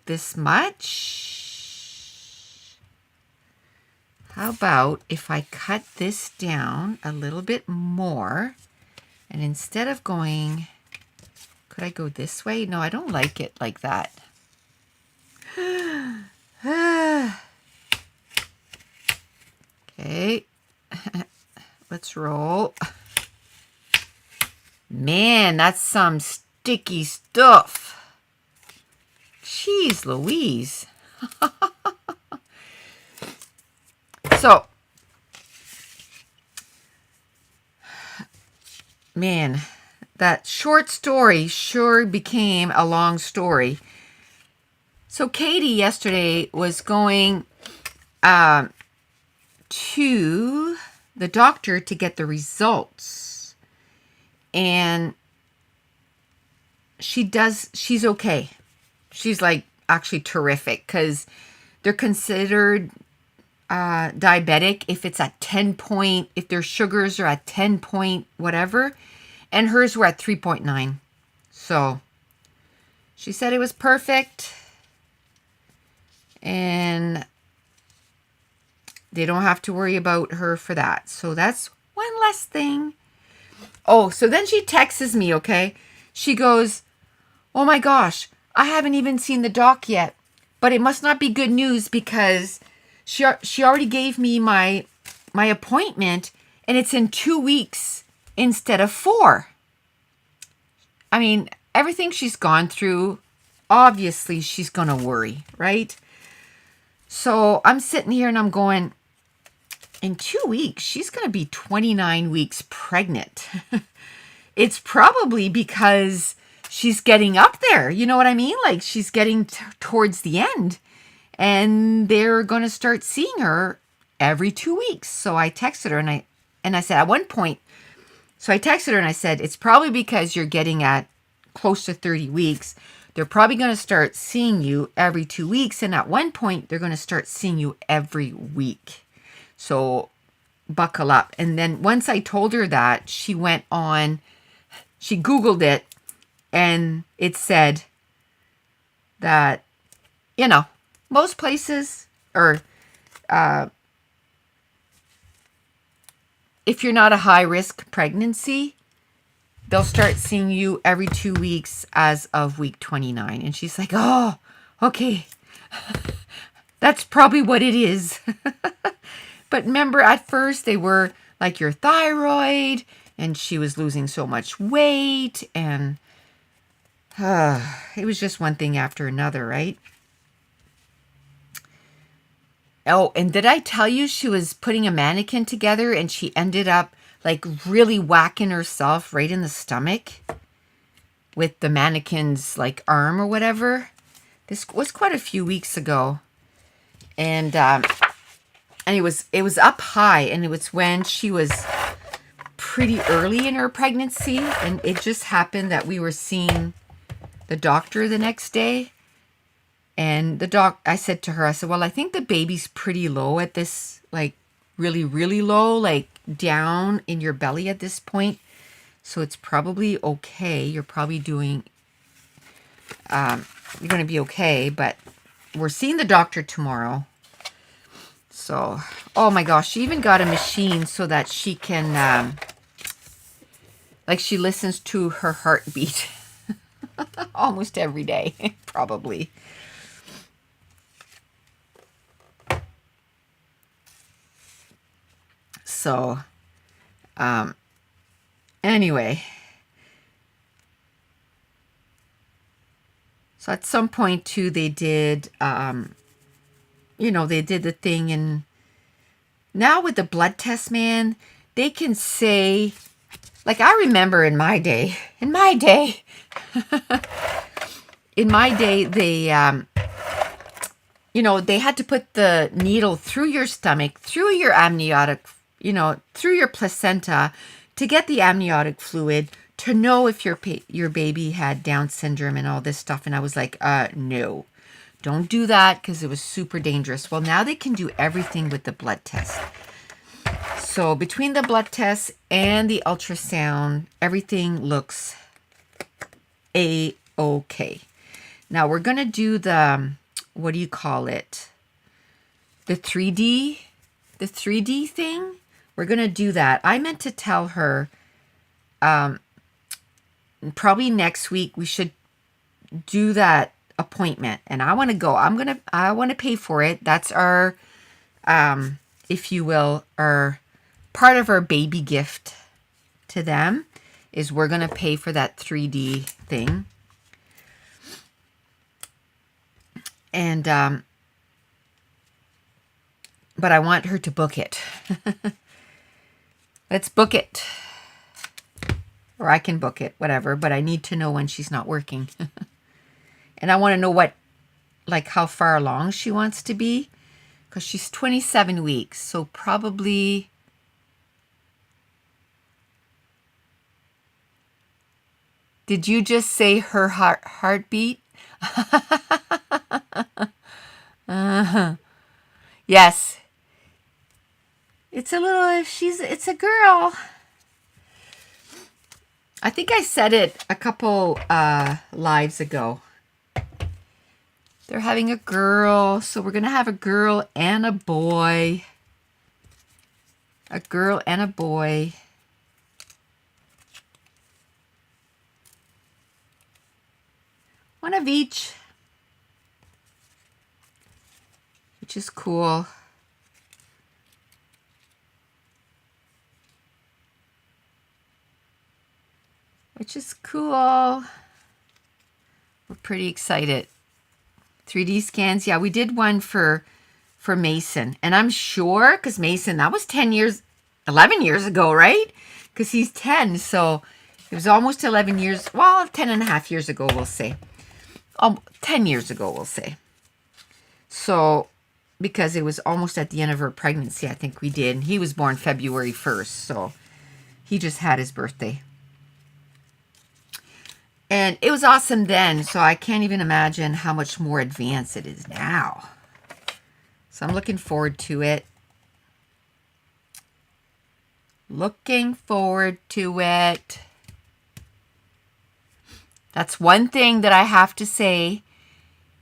this much. how about if I cut this down a little bit more, and instead of going, could I go this way? No, I don't like it like that. Okay, let's roll. Man, that's some sticky stuff. Jeez Louise. So, man, that short story sure became a long story. So Katie yesterday was going to the doctor to get the results. And she's okay. She's like actually terrific because they're considered diabetic if it's at 10 point, if their sugars are at 10 point whatever, and hers were at 3.9. So she said it was perfect, and they don't have to worry about her for that. So that's one less thing. Oh, so then she texts me, okay? She goes, oh my gosh, I haven't even seen the doc yet, but it must not be good news because she already gave me my appointment, and it's in 2 weeks instead of 4. I mean, everything she's gone through, obviously she's going to worry, right? So I'm sitting here and I'm going, in 2 weeks, she's going to be 29 weeks pregnant. It's probably because she's getting up there. You know what I mean? Like she's getting towards the end. And they're going to start seeing her every 2 weeks. So I texted her and I said at one point, so I texted her and I said, it's probably because you're getting at close to 30 weeks. They're probably going to start seeing you every 2 weeks. And at one point, they're going to start seeing you every week. So buckle up. And then once I told her that, she went on, she Googled it, and it said that, you know, most places, or if you're not a high-risk pregnancy, they'll start seeing you every 2 weeks as of week 29. And she's like, oh, okay, that's probably what it is. But remember, at first they were like your thyroid, and she was losing so much weight, and it was just one thing after another, right? Oh, and did I tell you she was putting a mannequin together and she ended up like really whacking herself right in the stomach with the mannequin's like arm or whatever? This was quite a few weeks ago. And it was up high, and it was when she was pretty early in her pregnancy, and it just happened that we were seeing the doctor the next day. And I said to her, I said, well, I think the baby's pretty low at this, like really, really low, like down in your belly at this point. So it's probably okay. You're probably doing, you're going to be okay, but we're seeing the doctor tomorrow. So, oh my gosh, she even got a machine so that she can, like she listens to her heartbeat almost every day, probably. So, anyway, so at some point too, they did, they did the thing, and now with the blood test, man, they can say, like I remember in my day, they, they had to put the needle through your stomach, through your amniotic, through your placenta to get the amniotic fluid to know if your baby had Down syndrome and all this stuff. And I was like, no, don't do that because it was super dangerous. Well, now they can do everything with the blood test. So between the blood test and the ultrasound, everything looks A-okay. Now we're going to do the, what do you call it? The 3D the 3D thing, we're going to do that. I meant to tell her probably next week we should do that appointment, and I want to go. I want to pay for it. That's our if you will, our part of our baby gift to them is we're going to pay for that 3D thing. And but I want her to book it. Let's book it. Or I can book it, whatever, but I need to know when she's not working. And I want to know how far along she wants to be, because she's 27 weeks, so probably did you just say her heartbeat? Yes. It's a girl. I think I said it a couple lives ago. They're having a girl, so we're going to have a girl and a boy. A girl and a boy. One of each. Which is cool. Which is cool. We're pretty excited. 3D scans. Yeah, we did one for Mason. And I'm sure, because Mason, that was 11 years ago, right? Because he's 10. So it was almost 11 years. Well, 10 and a half years ago, we'll say. 10 years ago, we'll say. So, because it was almost at the end of her pregnancy, I think we did. He was born February 1st. So he just had his birthday. And it was awesome then, so I can't even imagine how much more advanced it is now. So I'm looking forward to it. Looking forward to it. That's one thing that I have to say.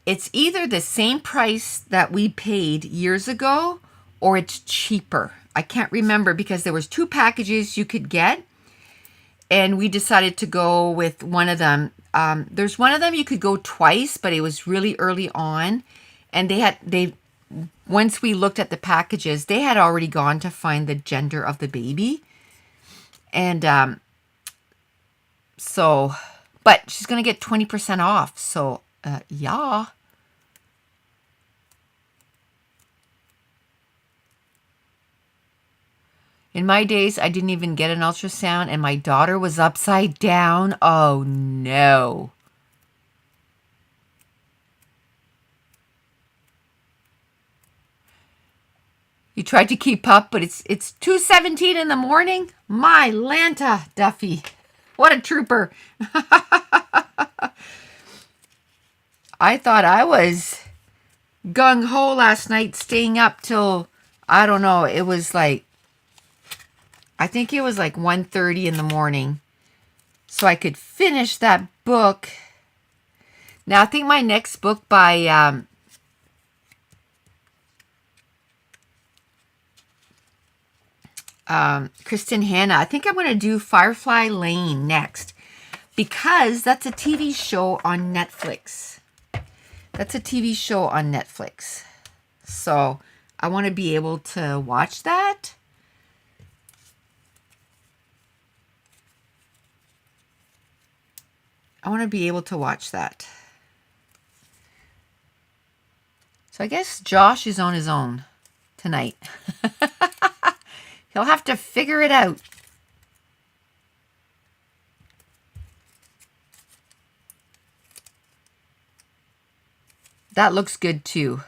It's either the same price that we paid years ago, or it's cheaper. I can't remember, because there was 2 packages you could get. And we decided to go with one of them. There's one of them you could go twice, but it was really early on. And once we looked at the packages, they had already gone to find the gender of the baby. And but she's going to get 20% off. So, yeah. In my days, I didn't even get an ultrasound, and my daughter was upside down. Oh, no. You tried to keep up, but it's 2:17 in the morning. My Lanta, Duffy. What a trooper. I thought I was gung-ho last night, staying up till, I don't know, it was I think it was 1:30 in the morning, so I could finish that book. Now, I think my next book by Kristen Hanna, I think I'm going to do Firefly Lane next, because that's a TV show on Netflix. So I want to be able to watch that. So I guess Josh is on his own tonight. He'll have to figure it out. That looks good too.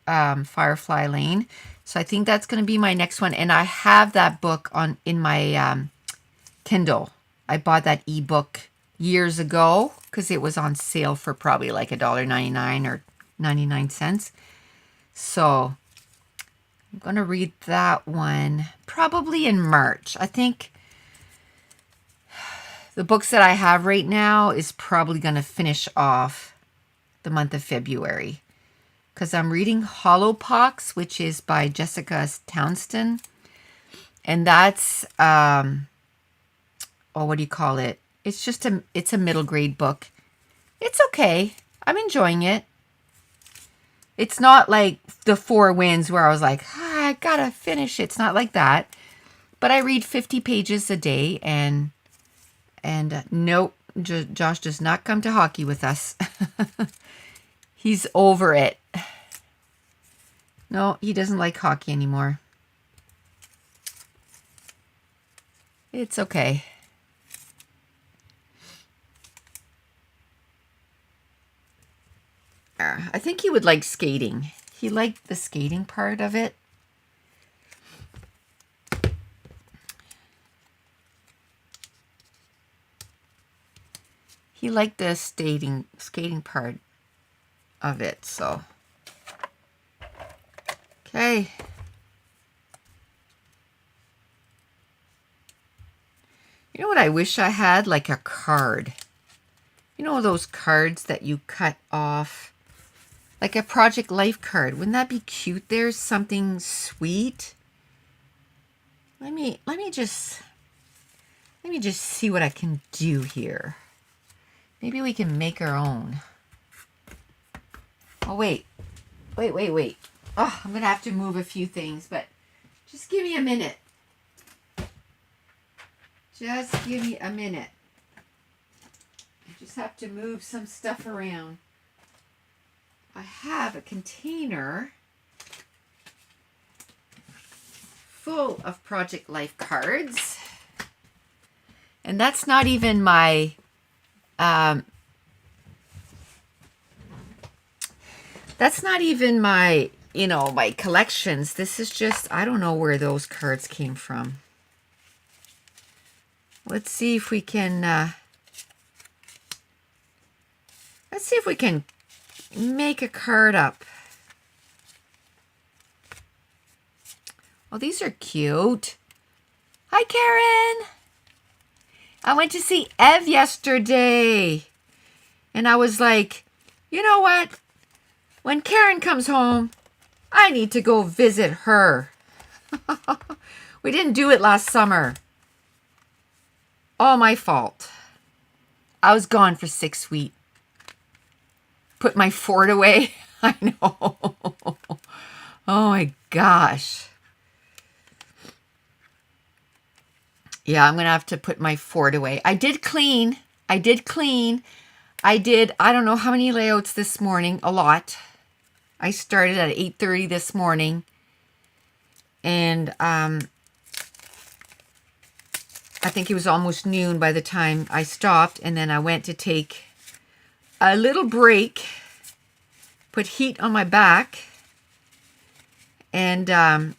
Firefly Lane. So I think that's going to be my next one. And I have that book in my Kindle. I bought that ebook years ago because it was on sale for probably $1.99 or 99 cents. So I'm going to read that one probably in March. I think the books that I have right now is probably going to finish off the month of February, because I'm reading Hollow Pox, which is by Jessica Townsend. And that's, oh, what do you call it? It's just it's a middle grade book. It's okay. I'm enjoying it. It's not like the Four Winds where I was like, I gotta finish it. It's not like that. But I read 50 pages a day, and nope, Josh does not come to hockey with us. He's over it. No, he doesn't like hockey anymore. It's okay. I think he would like skating. He liked the skating part of it. He liked the skating part of it, so. Okay. You know what I wish I had? Like a card. You know those cards that you cut off? Like a Project Life card. Wouldn't that be cute? There's something sweet. Let me just see what I can do here. Maybe we can make our own. Oh, wait. Oh, I'm going to have to move a few things, but just give me a minute. Just give me a minute. I just have to move some stuff around. I have a container full of Project Life cards. And that's not even my my collections. This is just, I don't know where those cards came from. Let's see if we can make a card up. Oh, these are cute. Hi, Karen. I went to see Ev yesterday. And I was like, you know what? When Karen comes home, I need to go visit her. We didn't do it last summer. All my fault. I was gone for 6 weeks. Put my fort away. I know. Oh my gosh. Yeah, I'm going to have to put my fort away. I did clean. I did, I don't know how many layouts this morning. A lot. I started at 8:30 this morning. And I think it was almost noon by the time I stopped. And then I went to take a little break, put heat on my back, and oh,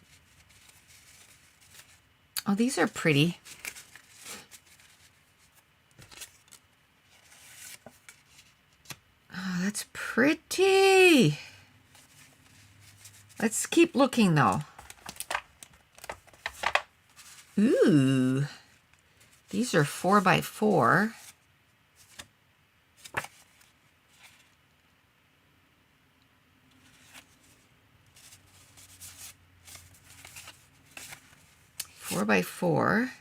these are pretty. Oh, that's pretty. Let's keep looking though. Ooh, these are 4x4. By 4.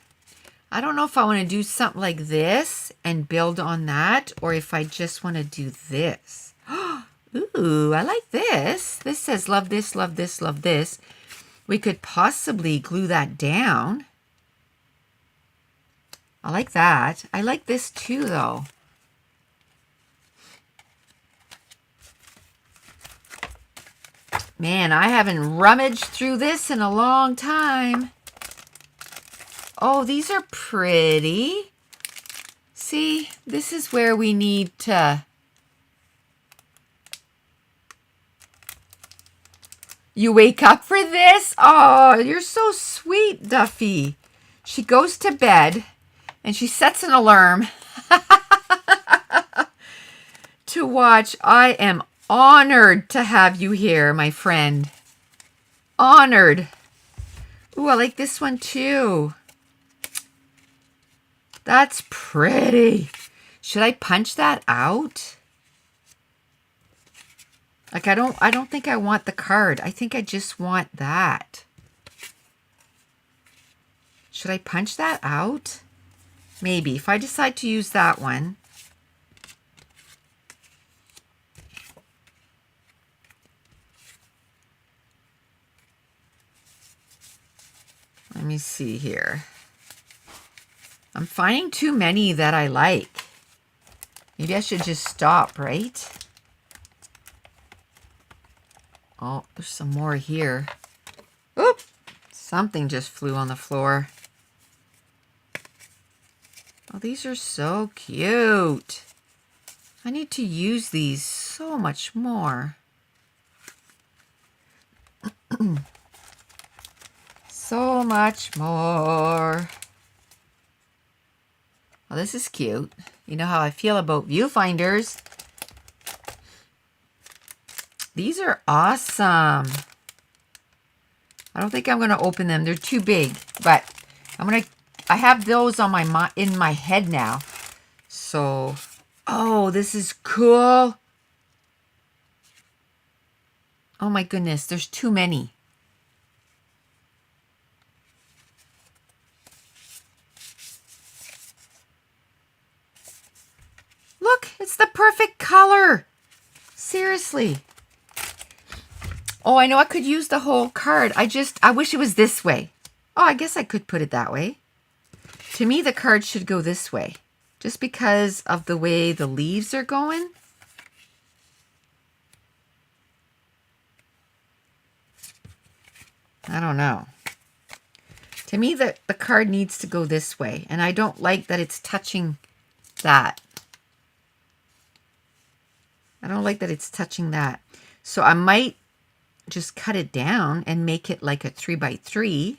I don't know if I want to do something like this and build on that, or if I just want to do this. Ooh, I like this. This says love this, love this, love this. We could possibly glue that down. I like that. I like this too, though. Man, I haven't rummaged through this in a long time. Oh, these are pretty. See, this is where we need to. You wake up for this? Oh, you're so sweet, Duffy. She goes to bed and she sets an alarm to watch. I am honored to have you here, my friend. Honored. Ooh, I like this one too. That's pretty. Should I punch that out? Like I don't think I want the card. I think I just want that. Should I punch that out? Maybe, if I decide to use that one. Let me see here. I'm finding too many that I like. Maybe I should just stop, right? Oh, there's some more here. Oop! Something just flew on the floor. Oh, these are so cute. I need to use these so much more. So much more. Well, this is cute. You know how I feel about viewfinders. These are awesome. I don't think I'm going to open them. They're too big, but I have those on in my head now. So, oh, this is cool. Oh my goodness, there's too many. Look, it's the perfect color. Seriously. Oh, I know I could use the whole card. I wish it was this way. Oh, I guess I could put it that way. To me, the card should go this way. Just because of the way the leaves are going. I don't know. To me, the card needs to go this way. And I don't like that it's touching that. I don't like that it's touching that. So I might just cut it down and make it like a 3x3.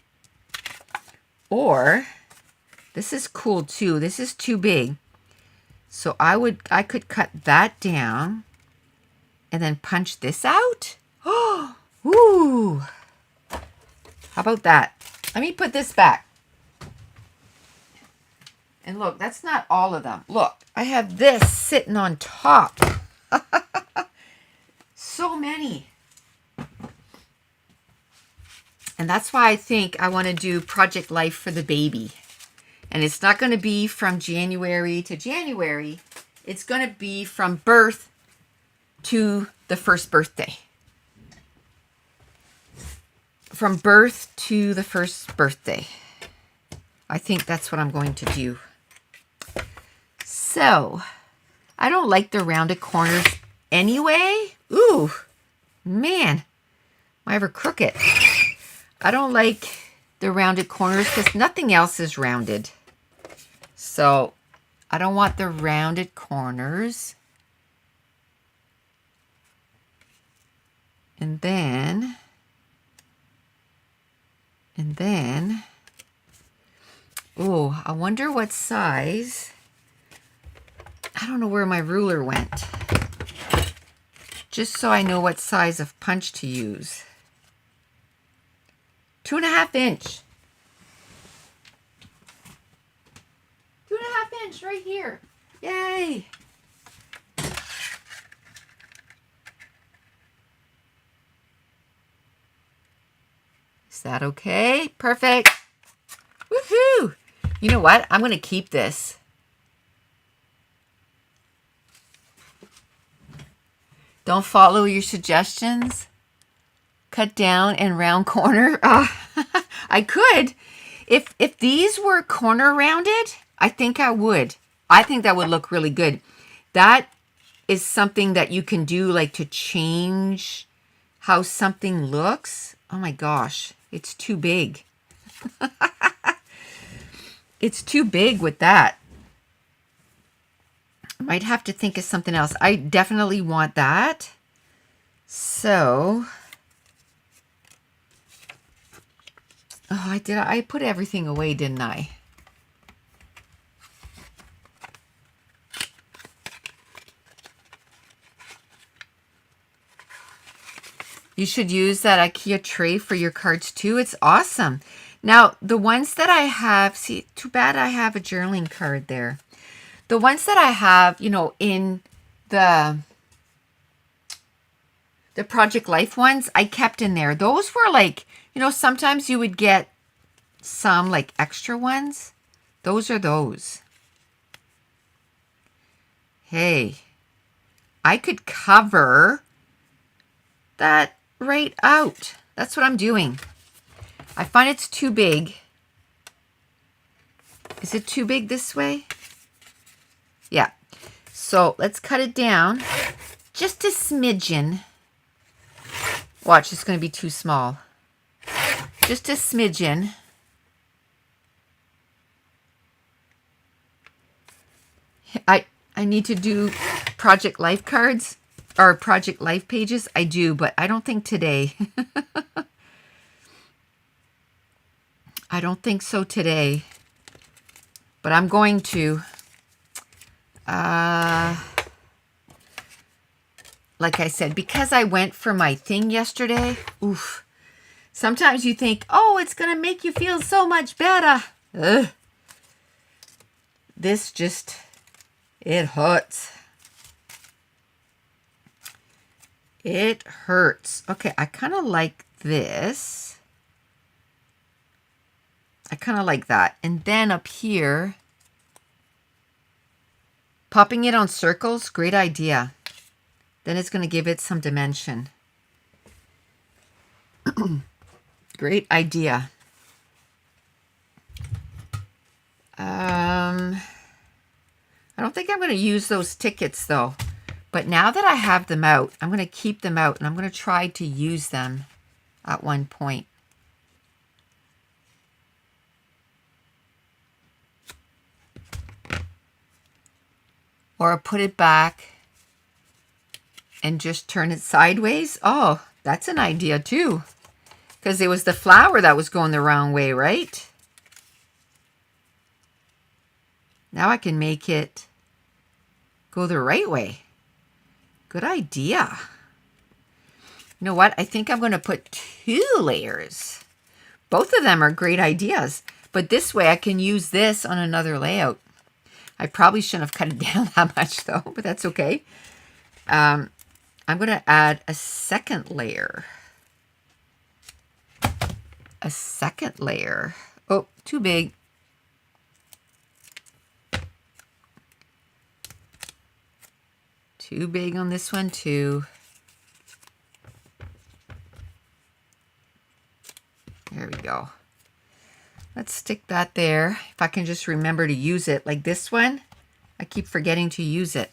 Or, this is cool too. This is too big. So I could cut that down and then punch this out. Oh, ooh. How about that? Let me put this back. And look, that's not all of them. Look, I have this sitting on top. So many. And that's why I think I want to do Project Life for the baby. And it's not going to be from January to January. It's going to be from birth to the first birthday. From birth to the first birthday. I think that's what I'm going to do. So, I don't like the rounded corners anyway. Ooh, man. Am I ever crooked? I don't like the rounded corners because nothing else is rounded. So, I don't want the rounded corners. And then, oh, I wonder what size. I don't know where my ruler went. Just so I know what size of punch to use. 2.5 inch. 2.5 inch right here. Yay. Is that okay? Perfect. Woohoo! You know what? I'm going to keep this. Don't follow your suggestions. Cut down and round corner. I could. If these were corner rounded, I think I would. I think that would look really good. That is something that you can do like to change how something looks. Oh my gosh, it's too big. It's too big with that. I might have to think of something else. I definitely want that. So, oh, I put everything away, didn't I? You should use that IKEA tray for your cards too. It's awesome. Now, the ones that I have, see, too bad I have a journaling card there. The ones that I have, you know, in the The Project Life ones I kept in there. Those were like, you know, sometimes you would get some like extra ones. Those are those. Hey, I could cover that right out. That's what I'm doing. I find it's too big. Is it too big this way? Yeah. So let's cut it down just a smidgen. Watch, it's going to be too small. Just a smidgen. I need to do Project Life cards or Project Life pages. I do, but I don't think today. I don't think so today. But I'm going to. Like I said, because I went for my thing yesterday. Oof. Sometimes you think, oh, it's going to make you feel so much better. Ugh. This just, it hurts. It hurts. Okay, I kind of like this. I kind of like that. And then up here, popping it on circles, great idea. Then it's going to give it some dimension. Great idea. I don't think I'm going to use those tickets though. But now that I have them out, I'm going to keep them out and I'm going to try to use them at one point. Or put it back and just turn it sideways. Oh, that's an idea too. Because it was the flower that was going the wrong way, right? Now I can make it go the right way. Good idea. You know what? I think I'm going to put 2 layers. Both of them are great ideas. But this way I can use this on another layout. I probably shouldn't have cut it down that much though, but that's okay. I'm going to add a second layer. A second layer. Oh, too big. Too big on this one too. There we go. Let's stick that there. If I can just remember to use it like this one. I keep forgetting to use it.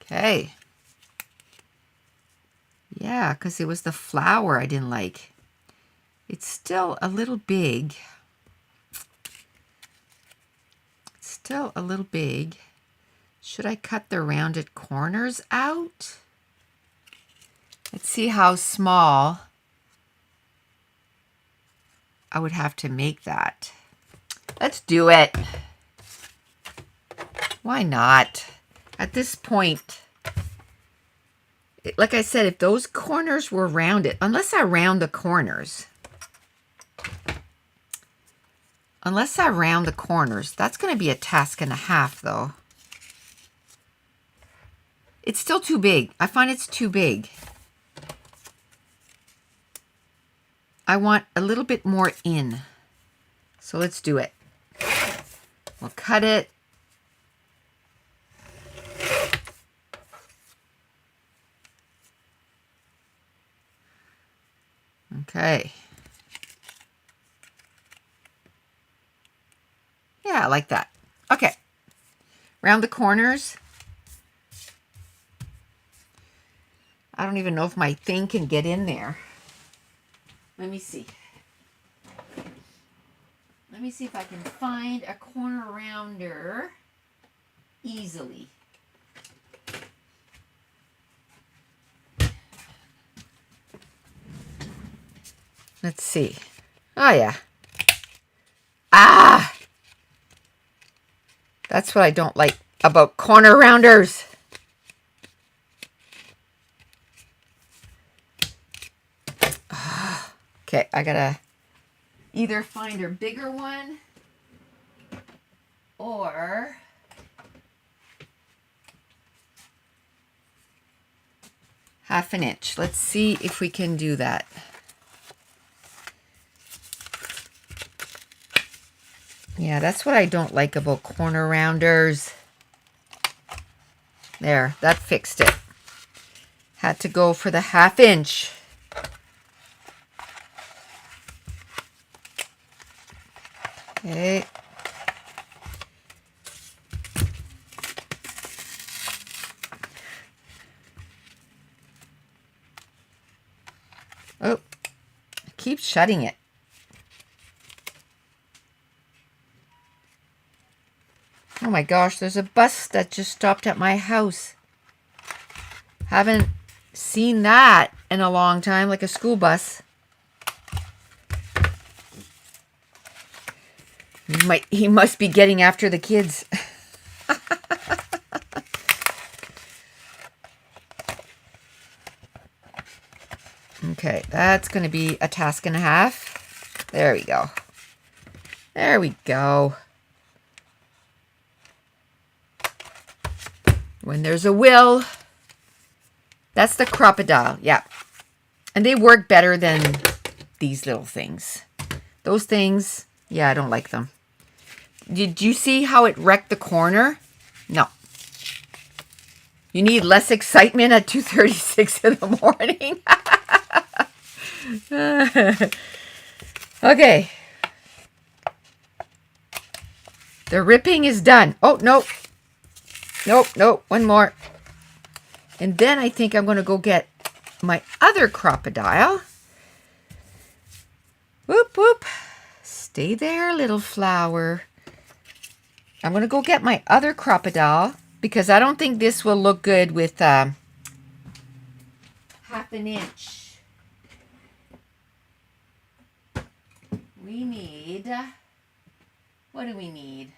Okay. Yeah, because it was the flower I didn't like. It's still a little big. Still a little big. Should I cut the rounded corners out? Let's see how small I would have to make that. Let's do it. Why not? At this point, like I said, if those corners were rounded, unless I round the corners, that's going to be a task and a half though. It's still too big. I find it's too big. I want a little bit more in. So let's do it. We'll cut it. Okay. Yeah, like that. Okay. Round the corners. I don't even know if my thing can get in there. Let me see. Let me see if I can find a corner rounder easily. Let's see. Oh, yeah. Ah! That's what I don't like about corner rounders. Okay, I gotta either find a bigger one or 1/2 inch. Let's see if we can do that. Yeah, that's what I don't like about corner rounders. There, that fixed it. Had to go for the 1/2 inch. Okay. Oh, I keep shutting it. Oh my gosh, there's a bus that just stopped at my house. Haven't seen that in a long time, like a school bus. He must be getting after the kids. Okay, that's going to be a task and a half. There we go. There we go. When there's a will, that's the crocodile. Yeah. And they work better than these little things. Those things, yeah, I don't like them. Did you see how it wrecked the corner? No. You need less excitement at 2:36 in the morning. Okay. The ripping is done. Oh, no. Nope. One more. And then I think I'm going to go get my other crocodile. Whoop, whoop. Stay there, little flower. I'm going to go get my other crocodile because I don't think this will look good with 1/2 inch. We need, what do we need?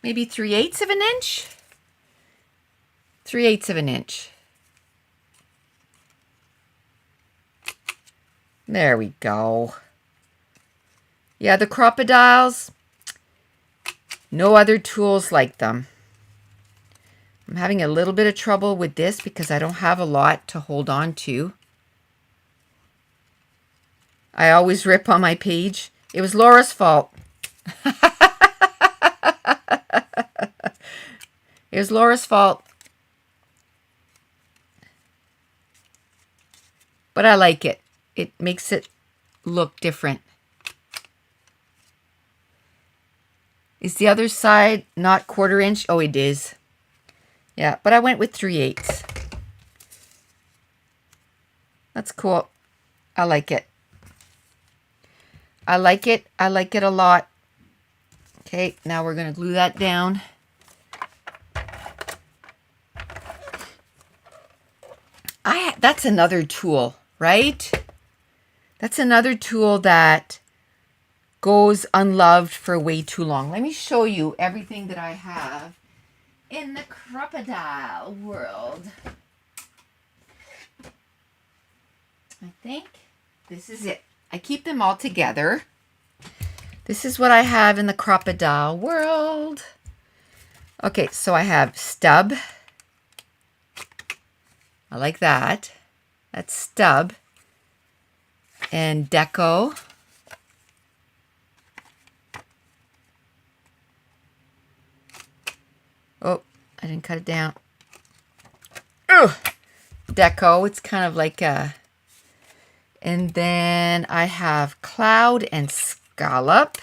Maybe 3/8 of an inch? 3/8 of an inch. There we go. Yeah, the crocodiles, no other tools like them. I'm having a little bit of trouble with this because I don't have a lot to hold on to. I always rip on my page. It was Laura's fault. It was Laura's fault. But I like it. It makes it look different. Is the other side not 1/4 inch? Oh, it is. Yeah, but I went with 3/8. That's cool. I like it. I like it. I like it a lot. Okay, now we're going to glue that down. That's another tool, right? That's another tool that goes unloved for way too long. Let me show you everything that I have in the crocodile world. I think this is it. I keep them all together. This is what I have in the crocodile world. Okay, so I have stub. I like that. That's stub. And deco. Oh, I didn't cut it down. Ugh. Deco, it's kind of like a... And then I have cloud and scallop.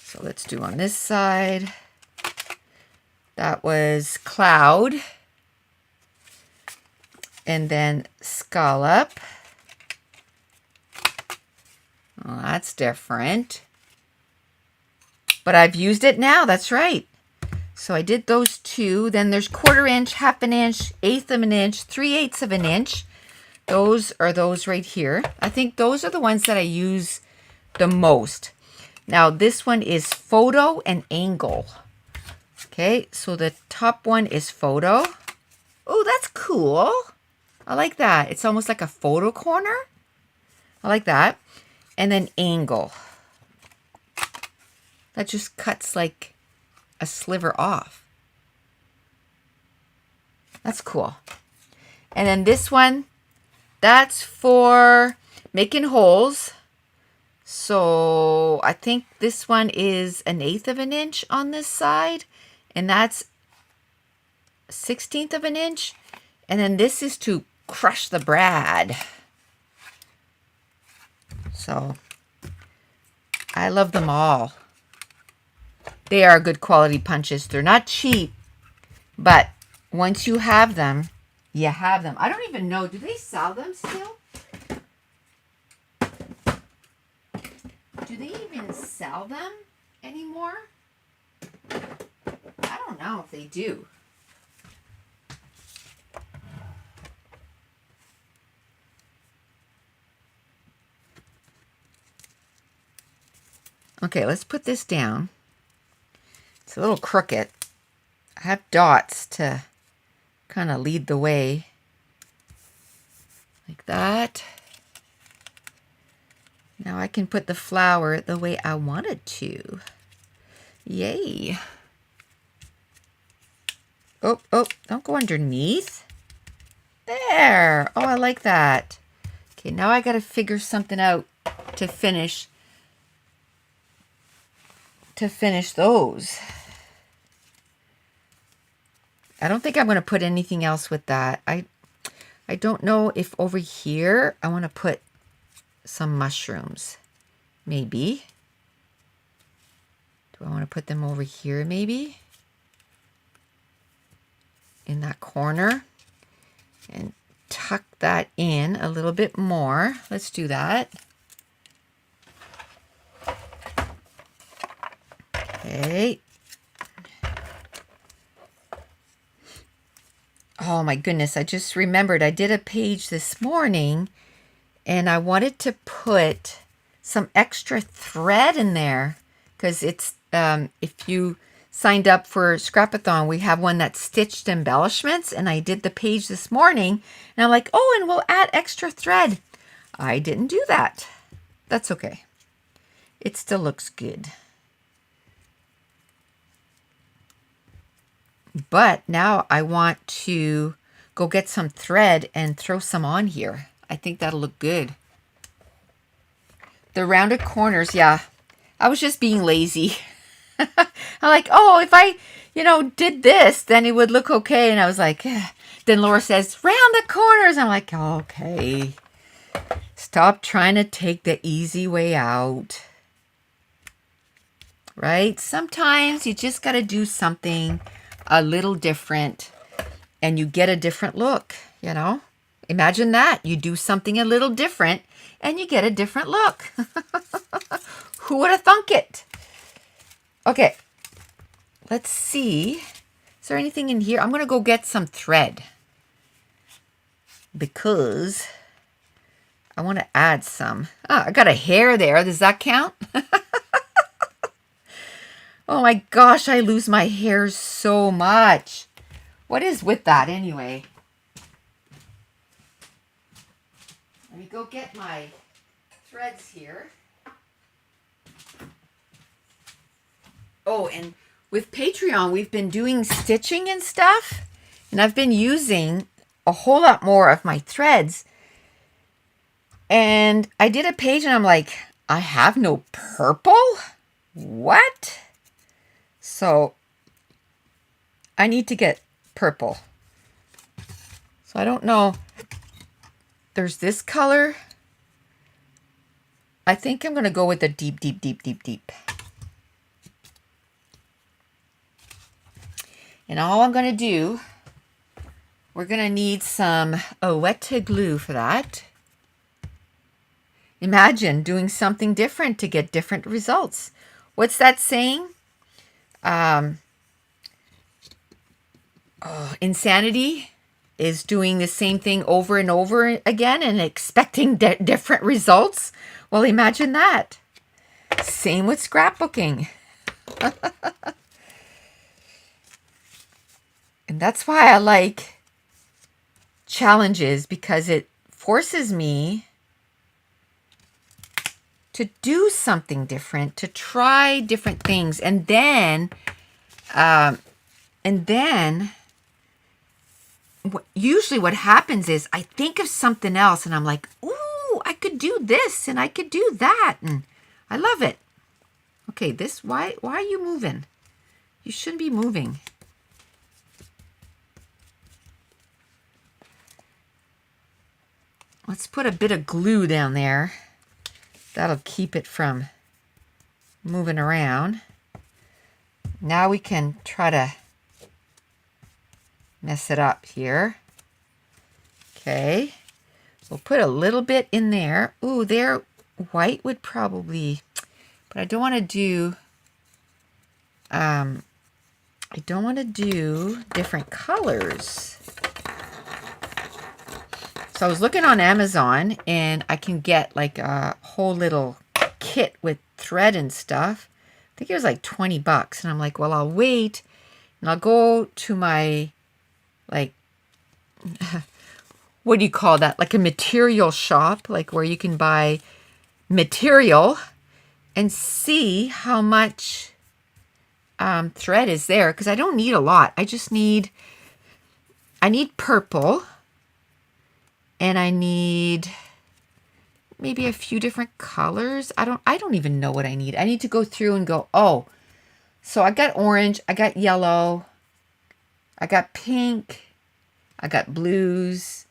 So let's do on this side. That was cloud. And then scallop. Oh, that's different. But I've used it now, that's right. So I did those two. Then there's 1/4 inch, 1/2 inch, 1/8 of an inch, 3/8 of an inch. Those are those right here. I think those are the ones that I use the most. Now this one is photo and angle. Okay, so the top one is photo. Oh, that's cool. I like that. It's almost like a photo corner. I like that. And then angle. That just cuts like a sliver off. That's cool. And then this one, that's for making holes. So I think this one is 1/8 of an inch on this side, and that's 1/16 of an inch. And then this is to crush the brad. So I love them all. They are good quality punches. They're not cheap, but once you have them, you have them. I don't even know, do they sell them still? Do they even sell them anymore? I don't know if they do. Okay, let's put this down. It's a little crooked. I have dots to kind of lead the way. Like that. Now I can put the flower the way I want it to. Yay. Oh, don't go underneath. There. Oh, I like that. Okay, now I got to figure something out to finish those. I don't think I'm going to put anything else with that. I don't know if over here I want to put some mushrooms. Maybe. Do I want to put them over here maybe? In that corner. And tuck that in a little bit more. Let's do that. Okay. Oh my goodness, I just remembered I did a page this morning and I wanted to put some extra thread in there because it's, if you signed up for Scrapathon, we have one that's stitched embellishments, and I did the page this morning and I'm like, oh, and we'll add extra thread. I didn't do that. That's okay. It still looks good. But now I want to go get some thread and throw some on here. I think that'll look good. The rounded corners, yeah. I was just being lazy. I'm like, oh, if I, did this, then it would look okay. And I was like, eh. Then Laura says, round the corners. I'm like, okay. Stop trying to take the easy way out. Right? Sometimes you just got to do something a little different and you get a different look, Imagine that. You do something a little different and you get a different look. Who would have thunk it? Okay, let's see. Is there anything in here? I'm going to go get some thread because I want to add some. Oh, I got a hair there. Does that count? Oh my gosh, I lose my hair so much. What is with that anyway? Let me go get my threads here. Oh, and with Patreon, we've been doing stitching and stuff, and I've been using a whole lot more of my threads. And I did a page and I'm like, I have no purple? What? So I need to get purple. So I don't know. There's this color. I think I'm going to go with the deep, deep, deep, deep, deep. And all I'm going to do, we're going to need some wet glue for that. Imagine doing something different to get different results. What's that saying? Insanity is doing the same thing over and over again and expecting different results. Well, imagine that. Same with scrapbooking. And that's why I like challenges, because it forces me to do something different, to try different things. And then And then usually what happens is I think of something else and I'm like, ooh, I could do this and I could do that. And I love it. Okay, why are you moving? You shouldn't be moving. Let's put a bit of glue down there. That'll keep it from moving around. Now we can try to mess it up here. Okay. We'll put a little bit in there. Ooh, there, white would probably, but I don't want to do, different colors. So I was looking on Amazon and I can get like a whole little kit with thread and stuff. I think it was like 20 bucks. And I'm like, well, I'll wait and I'll go to my, like, what do you call that? Like a material shop, like where you can buy material and see how much thread is there. Because I don't need a lot. I need purple. And I need maybe a few different colors. I don't even know what I need. I need to go through and go, oh, so I got orange, I got yellow, I got pink, I got blues.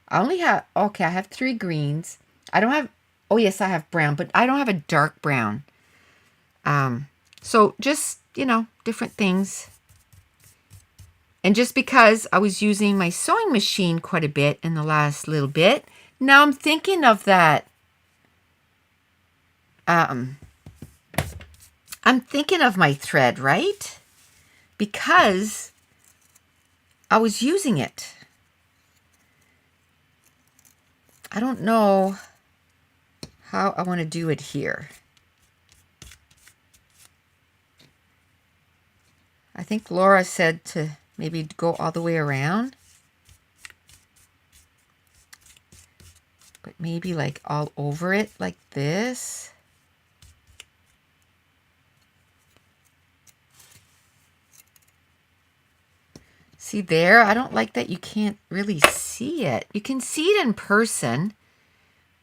I have 3 greens. I don't have, oh yes, I have brown, but I don't have a dark brown. So just, different things. And just because I was using my sewing machine quite a bit in the last little bit, now I'm thinking of that. I'm thinking of my thread, right? Because I was using it. I don't know how I want to do it here. I think Laura said to maybe go all the way around. But maybe like all over it like this. See there? I don't like that you can't really see it. You can see it in person,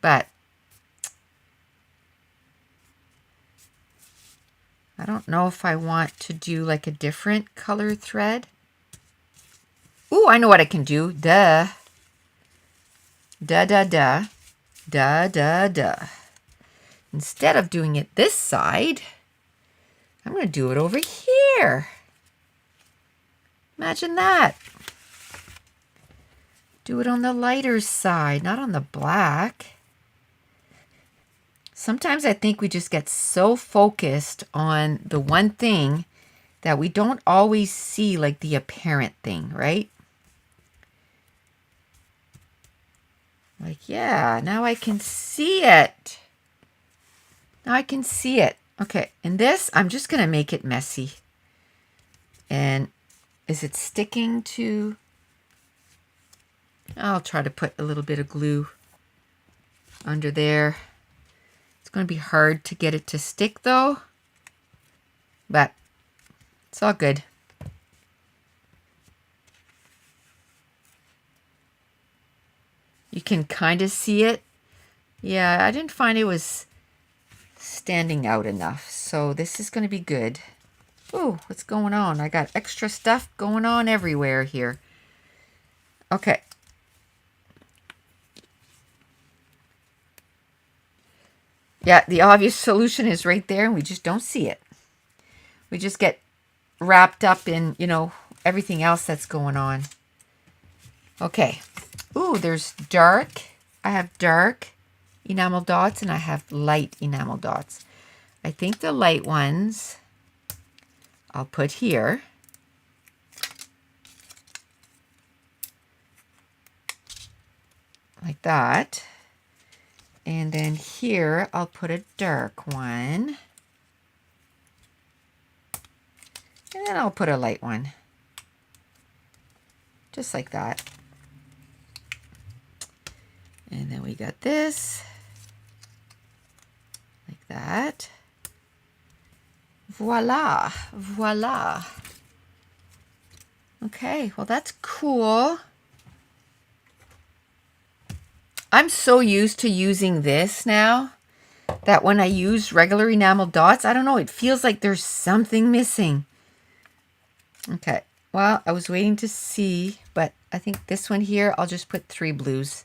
but I don't know if I want to do like a different color thread. Ooh, I know what I can do. Duh. Da, da, da. Da, da, da. Instead of doing it this side, I'm going to do it over here. Imagine that. Do it on the lighter side, not on the black. Sometimes I think we just get so focused on the one thing that we don't always see like the apparent thing, right? Like, yeah, now I can see it. Now I can see it. Okay, and this, I'm just going to make it messy. And is it sticking to... I'll try to put a little bit of glue under there. It's going to be hard to get it to stick though. But it's all good. You can kind of see it. Yeah, I didn't find it was standing out enough. So this is going to be good. Ooh, what's going on? I got extra stuff going on everywhere here. Okay. Yeah, the obvious solution is right there and we just don't see it. We just get wrapped up in, everything else that's going on. Okay. Ooh, there's dark. I have dark enamel dots and I have light enamel dots. I think the light ones I'll put here. Like that. And then here I'll put a dark one. And then I'll put a light one. Just like that. And then we got this. Like that. Voila, voila. Okay, well that's cool. I'm so used to using this now that when I use regular enamel dots, I don't know, it feels like there's something missing. Okay, well, I was waiting to see, but I think this one here, I'll just put 3 blues.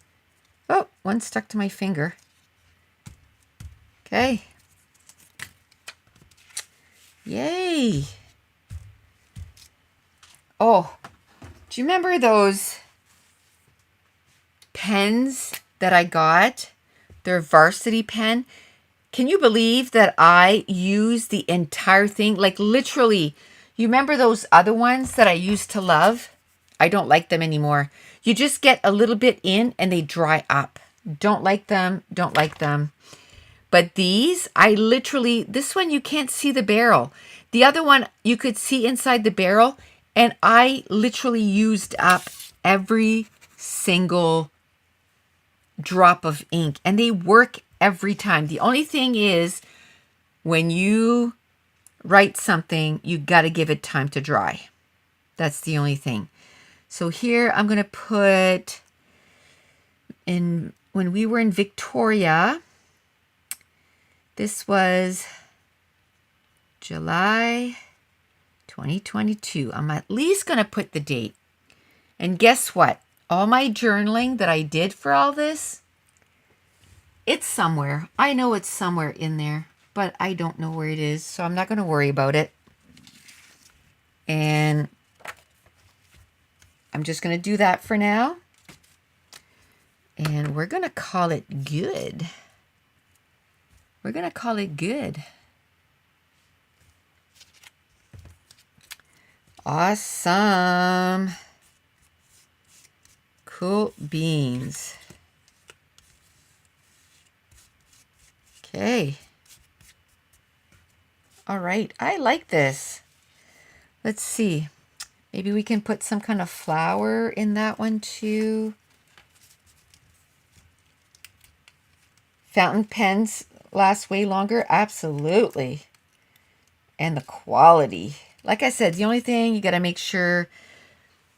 Oh, one stuck to my finger. Okay. Yay. Oh, do you remember those pens that I got? Their varsity pen. Can you believe that I used the entire thing? Like literally, you remember those other ones that I used to love? I don't like them anymore. You just get a little bit in and they dry up. Don't like them, don't like them. But these, I literally, this one you can't see the barrel. The other one you could see inside the barrel, and I literally used up every single drop of ink, and they work every time. The only thing is when you write something, you got to give it time to dry. That's the only thing. So here I'm going to put in, when we were in Victoria, this was July 2022. I'm at least going to put the date. And guess what? All my journaling that I did for all this, it's somewhere. I know it's somewhere in there, but I don't know where it is, so I'm not going to worry about it. And I'm just going to do that for now. And we're going to call it good. We're going to call it good. Awesome. Cool beans. Okay. All right. I like this. Let's see. Maybe we can put some kind of flower in that one too. Fountain pens last way longer. Absolutely. And the quality. Like I said, the only thing you got to make sure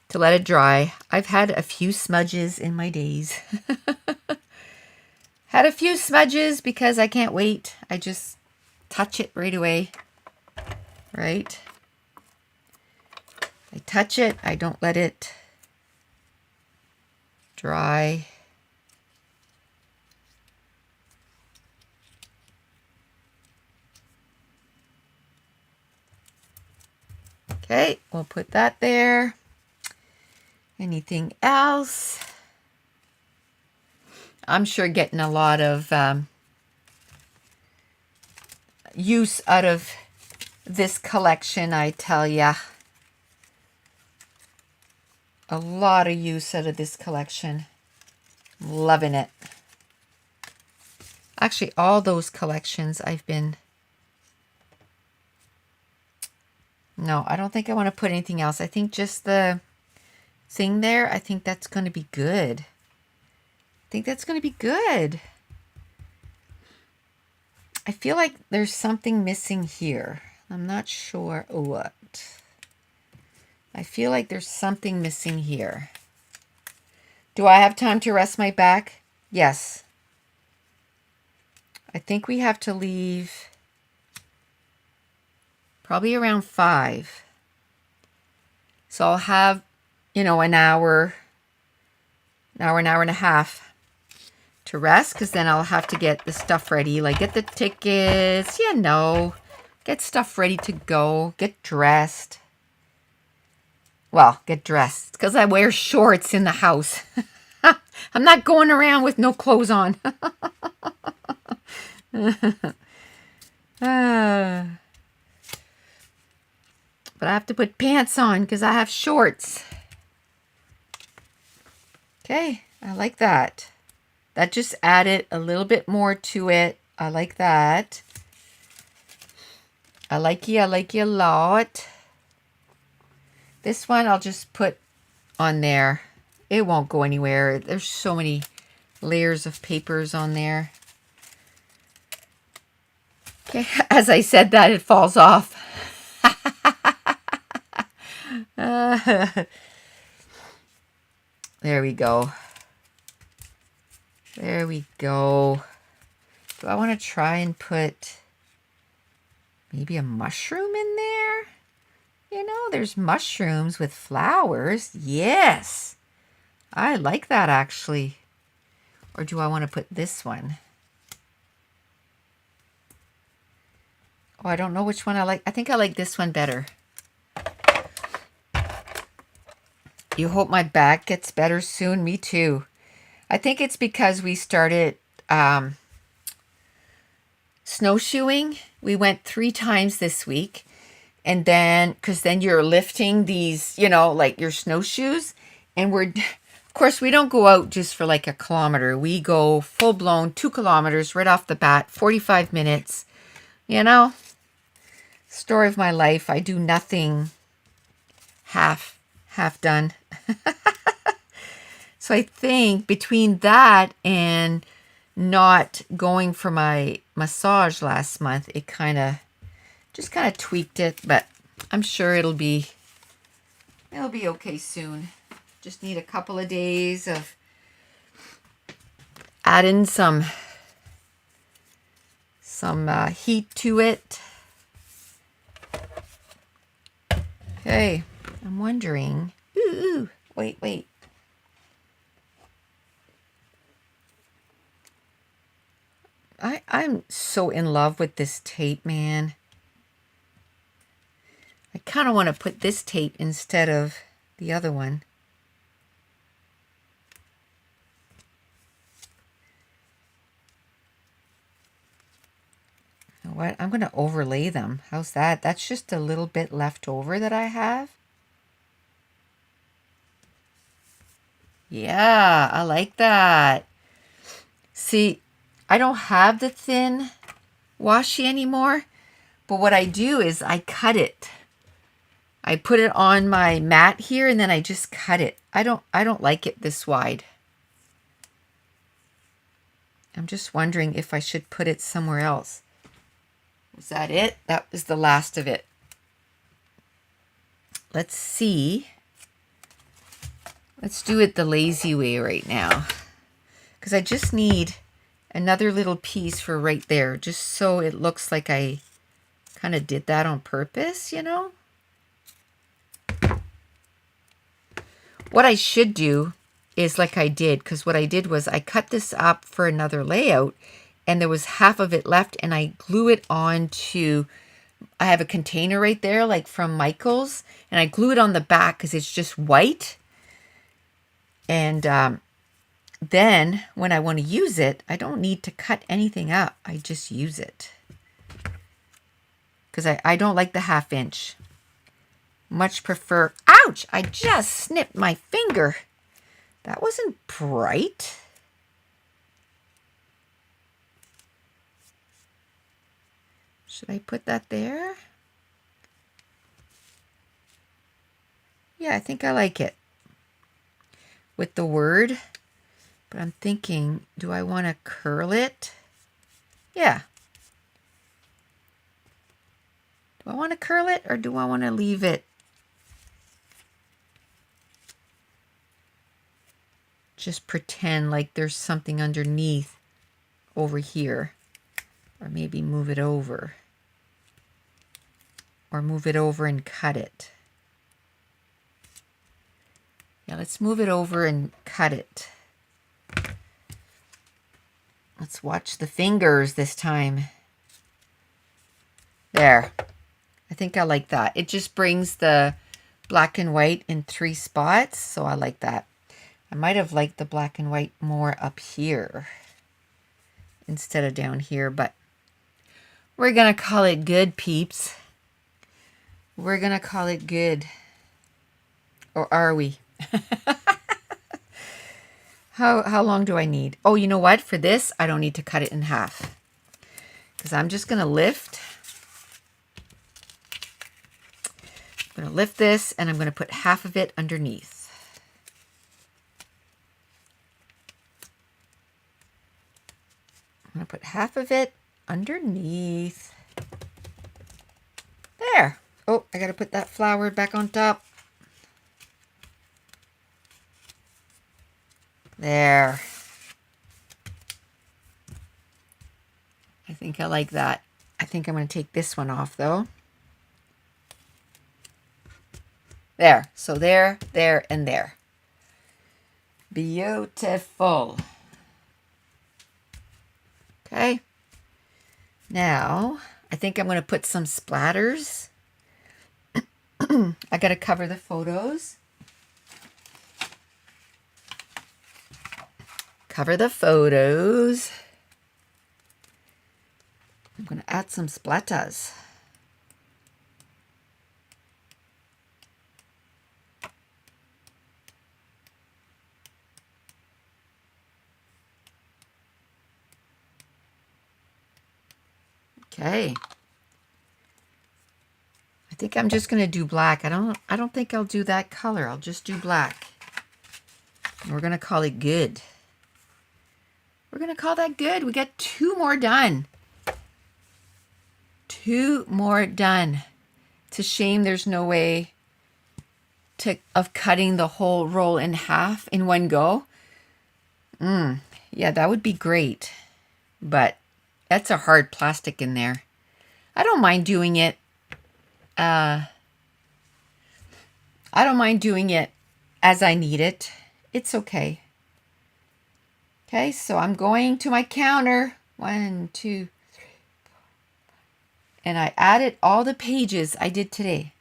to let it dry. I've had a few smudges in my days. Had a few smudges because I can't wait. I just touch it right away. Right? I touch it. I don't let it dry. Okay, we'll put that there. Anything else? I'm sure getting a lot of use out of this collection, I tell ya. A lot of use out of this collection. Loving it. Actually, all those collections I've been... No, I don't think I want to put anything else. I think just the thing there, I think that's going to be good. I think that's going to be good. I feel like there's something missing here. I'm not sure what. I feel like there's something missing here. Do I have time to rest my back? Yes. I think we have to leave probably around 5. So I'll have, you know, an hour and a half to rest, because then I'll have to get the stuff ready, like get the tickets, you know, get stuff ready to go, get dressed. Well, get dressed, because I wear shorts in the house. I'm not going around with no clothes on. But I have to put pants on because I have shorts. Okay, I like that. That just added a little bit more to it. I like that. I like you a lot. This one I'll just put on there. It won't go anywhere. There's so many layers of papers on there. Okay, as I said that, it falls off. There we go. There we go. Do I want to try and put maybe a mushroom in there? You know, there's mushrooms with flowers. Yes. I like that actually. Or do I want to put this one? Oh, I don't know which one I like. I think I like this one better. You hope my back gets better soon. Me too. I think it's because we started snowshoeing. We went 3 times this week. And then, because then you're lifting these, you know, like your snowshoes. And of course, we don't go out just for like a kilometer. We go full blown 2 kilometers right off the bat, 45 minutes. You know, story of my life. I do nothing half done. So I think between that and not going for my massage last month, it just kind of tweaked it, but I'm sure it'll be okay soon. Just need a couple of days of adding some heat to it. Okay, I'm wondering. Ooh, wait. I'm so in love with this tape, man. I kind of want to put this tape instead of the other one. You know what? I'm going to overlay them. How's that? That's just a little bit left over that I have. Yeah, I like that. See, I don't have the thin washi anymore, but what I do is I cut it. I put it on my mat here and then I just cut it. I don't like it this wide. I'm just wondering if I should put it somewhere else. Was that it? That was the last of it. Let's see. Let's do it the lazy way right now. Because I just need another little piece for right there, just so it looks like I kind of did that on purpose, you know? What I should do is like I did, because what I did was I cut this up for another layout, and there was half of it left, and I glue it onto, I have a container right there, like from Michael's, and I glue it on the back because it's just white. And then when I want to use it, I don't need to cut anything up. I just use it. Because I don't like the 1/2 inch. Much prefer, ouch, I just snipped my finger. That wasn't bright. Should I put that there? Yeah, I think I like it. With the word, but I'm thinking, do I want to curl it? Yeah. Do I want to curl it or do I want to leave it? Just pretend like there's something underneath over here, or maybe move it over, or move it over and cut it. Yeah, let's move it over and cut it. Let's watch the fingers this time. There. I think I like that. It just brings the black and white in 3 spots, so I like that. I might have liked the black and white more up here instead of down here, but we're going to call it good, peeps. We're going to call it good. Or are we? How long do I need? Oh, you know what? For this, I don't need to cut it in half. Because I'm just going to lift. I'm going to lift this, and I'm going to put half of it underneath. I'm going to put half of it underneath. There. Oh, I got to put that flower back on top. There. I think I like that. I think I'm going to take this one off though. There. So there, there, and there. Beautiful. Okay. Now, I think I'm going to put some splatters. I got to cover the photos. Cover the photos. I'm going to add some splatters. Okay. I think I'm just going to do black. I don't think I'll do that color. I'll just do black. And we're going to call it good. We're going to call that good. We got 2 more done. 2 more done. It's a shame there's no way of cutting the whole roll in half in one go. Yeah, that would be great. But that's a hard plastic in there. I don't mind doing it. I don't mind doing it as I need it. It's okay. Okay, so I'm going to my counter. 1, 2, 3, 4. And I added all the pages I did today.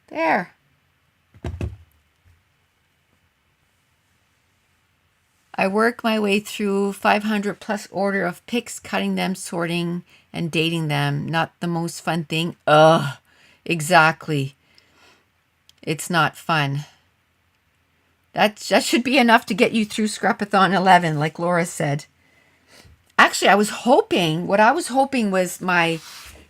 There. I work my way through 500 plus order of pics, cutting them, sorting, and dating them. Not the most fun thing. Ugh, exactly. It's not fun. That should be enough to get you through Scrapathon 11, like Laura said. Actually, what I was hoping was my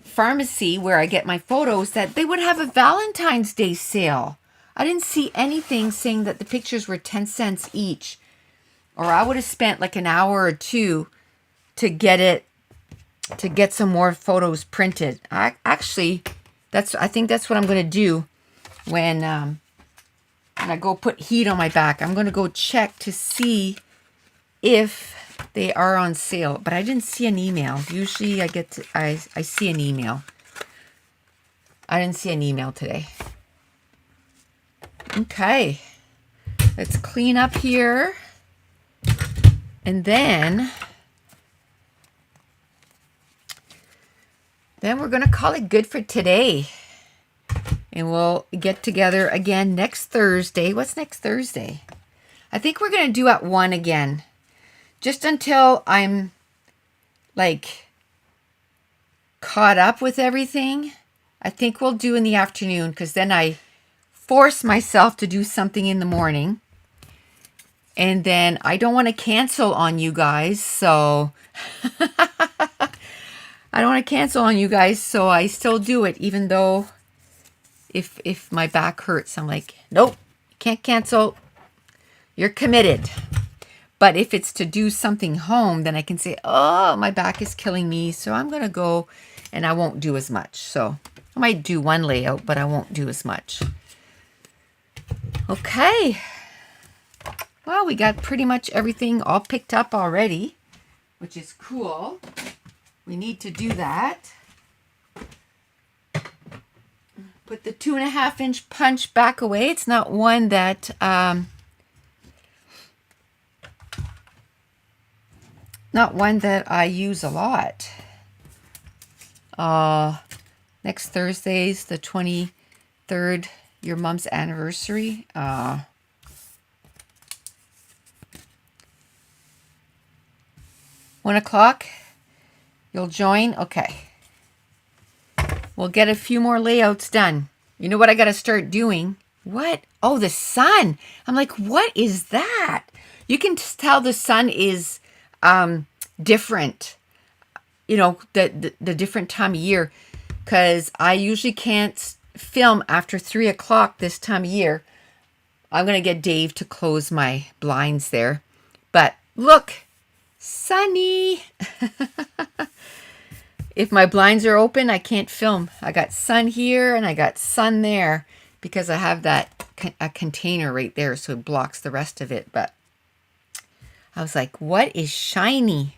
pharmacy, where I get my photos, that they would have a Valentine's Day sale. I didn't see anything saying that the pictures were 10 cents each. Or I would have spent like an hour or 2 to get some more photos printed. I think that's what I'm going to do when I go put heat on my back. I'm going to go check to see if they are on sale, but I didn't see an email. Usually I see an email. I didn't see an email today. Okay. Let's clean up here. And then we're going to call it good for today. And we'll get together again next Thursday. What's next Thursday? I think we're going to do at 1 again. Just until I'm like caught up with everything. I think we'll do in the afternoon, because then I force myself to do something in the morning. And then I don't want to cancel on you guys, so I don't want to cancel on you guys, so I still do it, even though if my back hurts, I'm like, nope, you can't cancel. You're committed. But if it's to do something home, then I can say, oh, my back is killing me, so I'm going to go, and I won't do as much. So I might do one layout, but I won't do as much. Okay. Well, we got pretty much everything all picked up already, which is cool. We need to do that. Put the 2.5-inch punch back away. It's not one that I use a lot. Next Thursday's the 23rd, your mom's anniversary. 1 o'clock, you'll join? Okay. We'll get a few more layouts done. You know what I got to start doing? What? Oh, the sun. I'm like, what is that? You can tell the sun is different. You know, the different time of year. Because I usually can't film after 3 o'clock this time of year. I'm going to get Dave to close my blinds there. But look. Sunny. If my blinds are open, I can't film. I got sun here and I got sun there because I have that a container right there, so it blocks the rest of it. But I was like, what is shiny?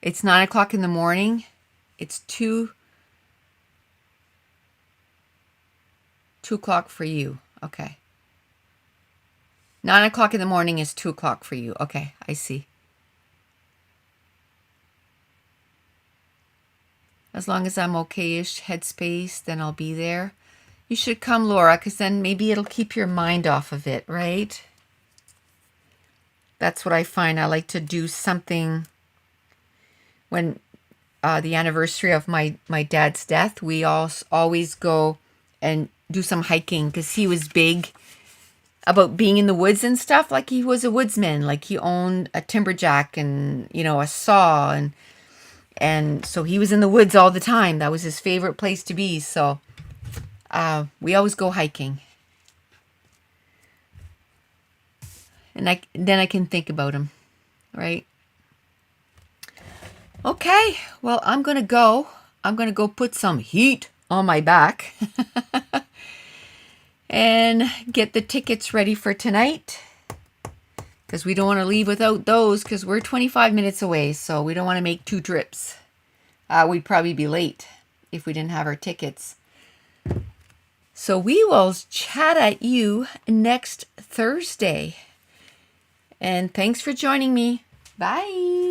It's 9 o'clock in the morning. It's 2 o'clock for you. Okay. 9 o'clock in the morning is 2 o'clock for you. Okay, I see. As long as I'm okay-ish headspace, then I'll be there. You should come, Laura, because then maybe it'll keep your mind off of it, right? That's what I find. I like to do something when the anniversary of my dad's death, we always go and do some hiking, because he was big about being in the woods and stuff. Like, he was a woodsman. Like, he owned a timberjack and, you know, a saw, and so he was in the woods all the time. That was his favorite place to be. So we always go hiking, and then I can think about him, right? Okay, well, I'm gonna go put some heat on my back and get the tickets ready for tonight, because we don't want to leave without those, because we're 25 minutes away, so we don't want to make 2 trips. We'd probably be late if we didn't have our tickets. So we will chat at you next Thursday. And thanks for joining me. Bye.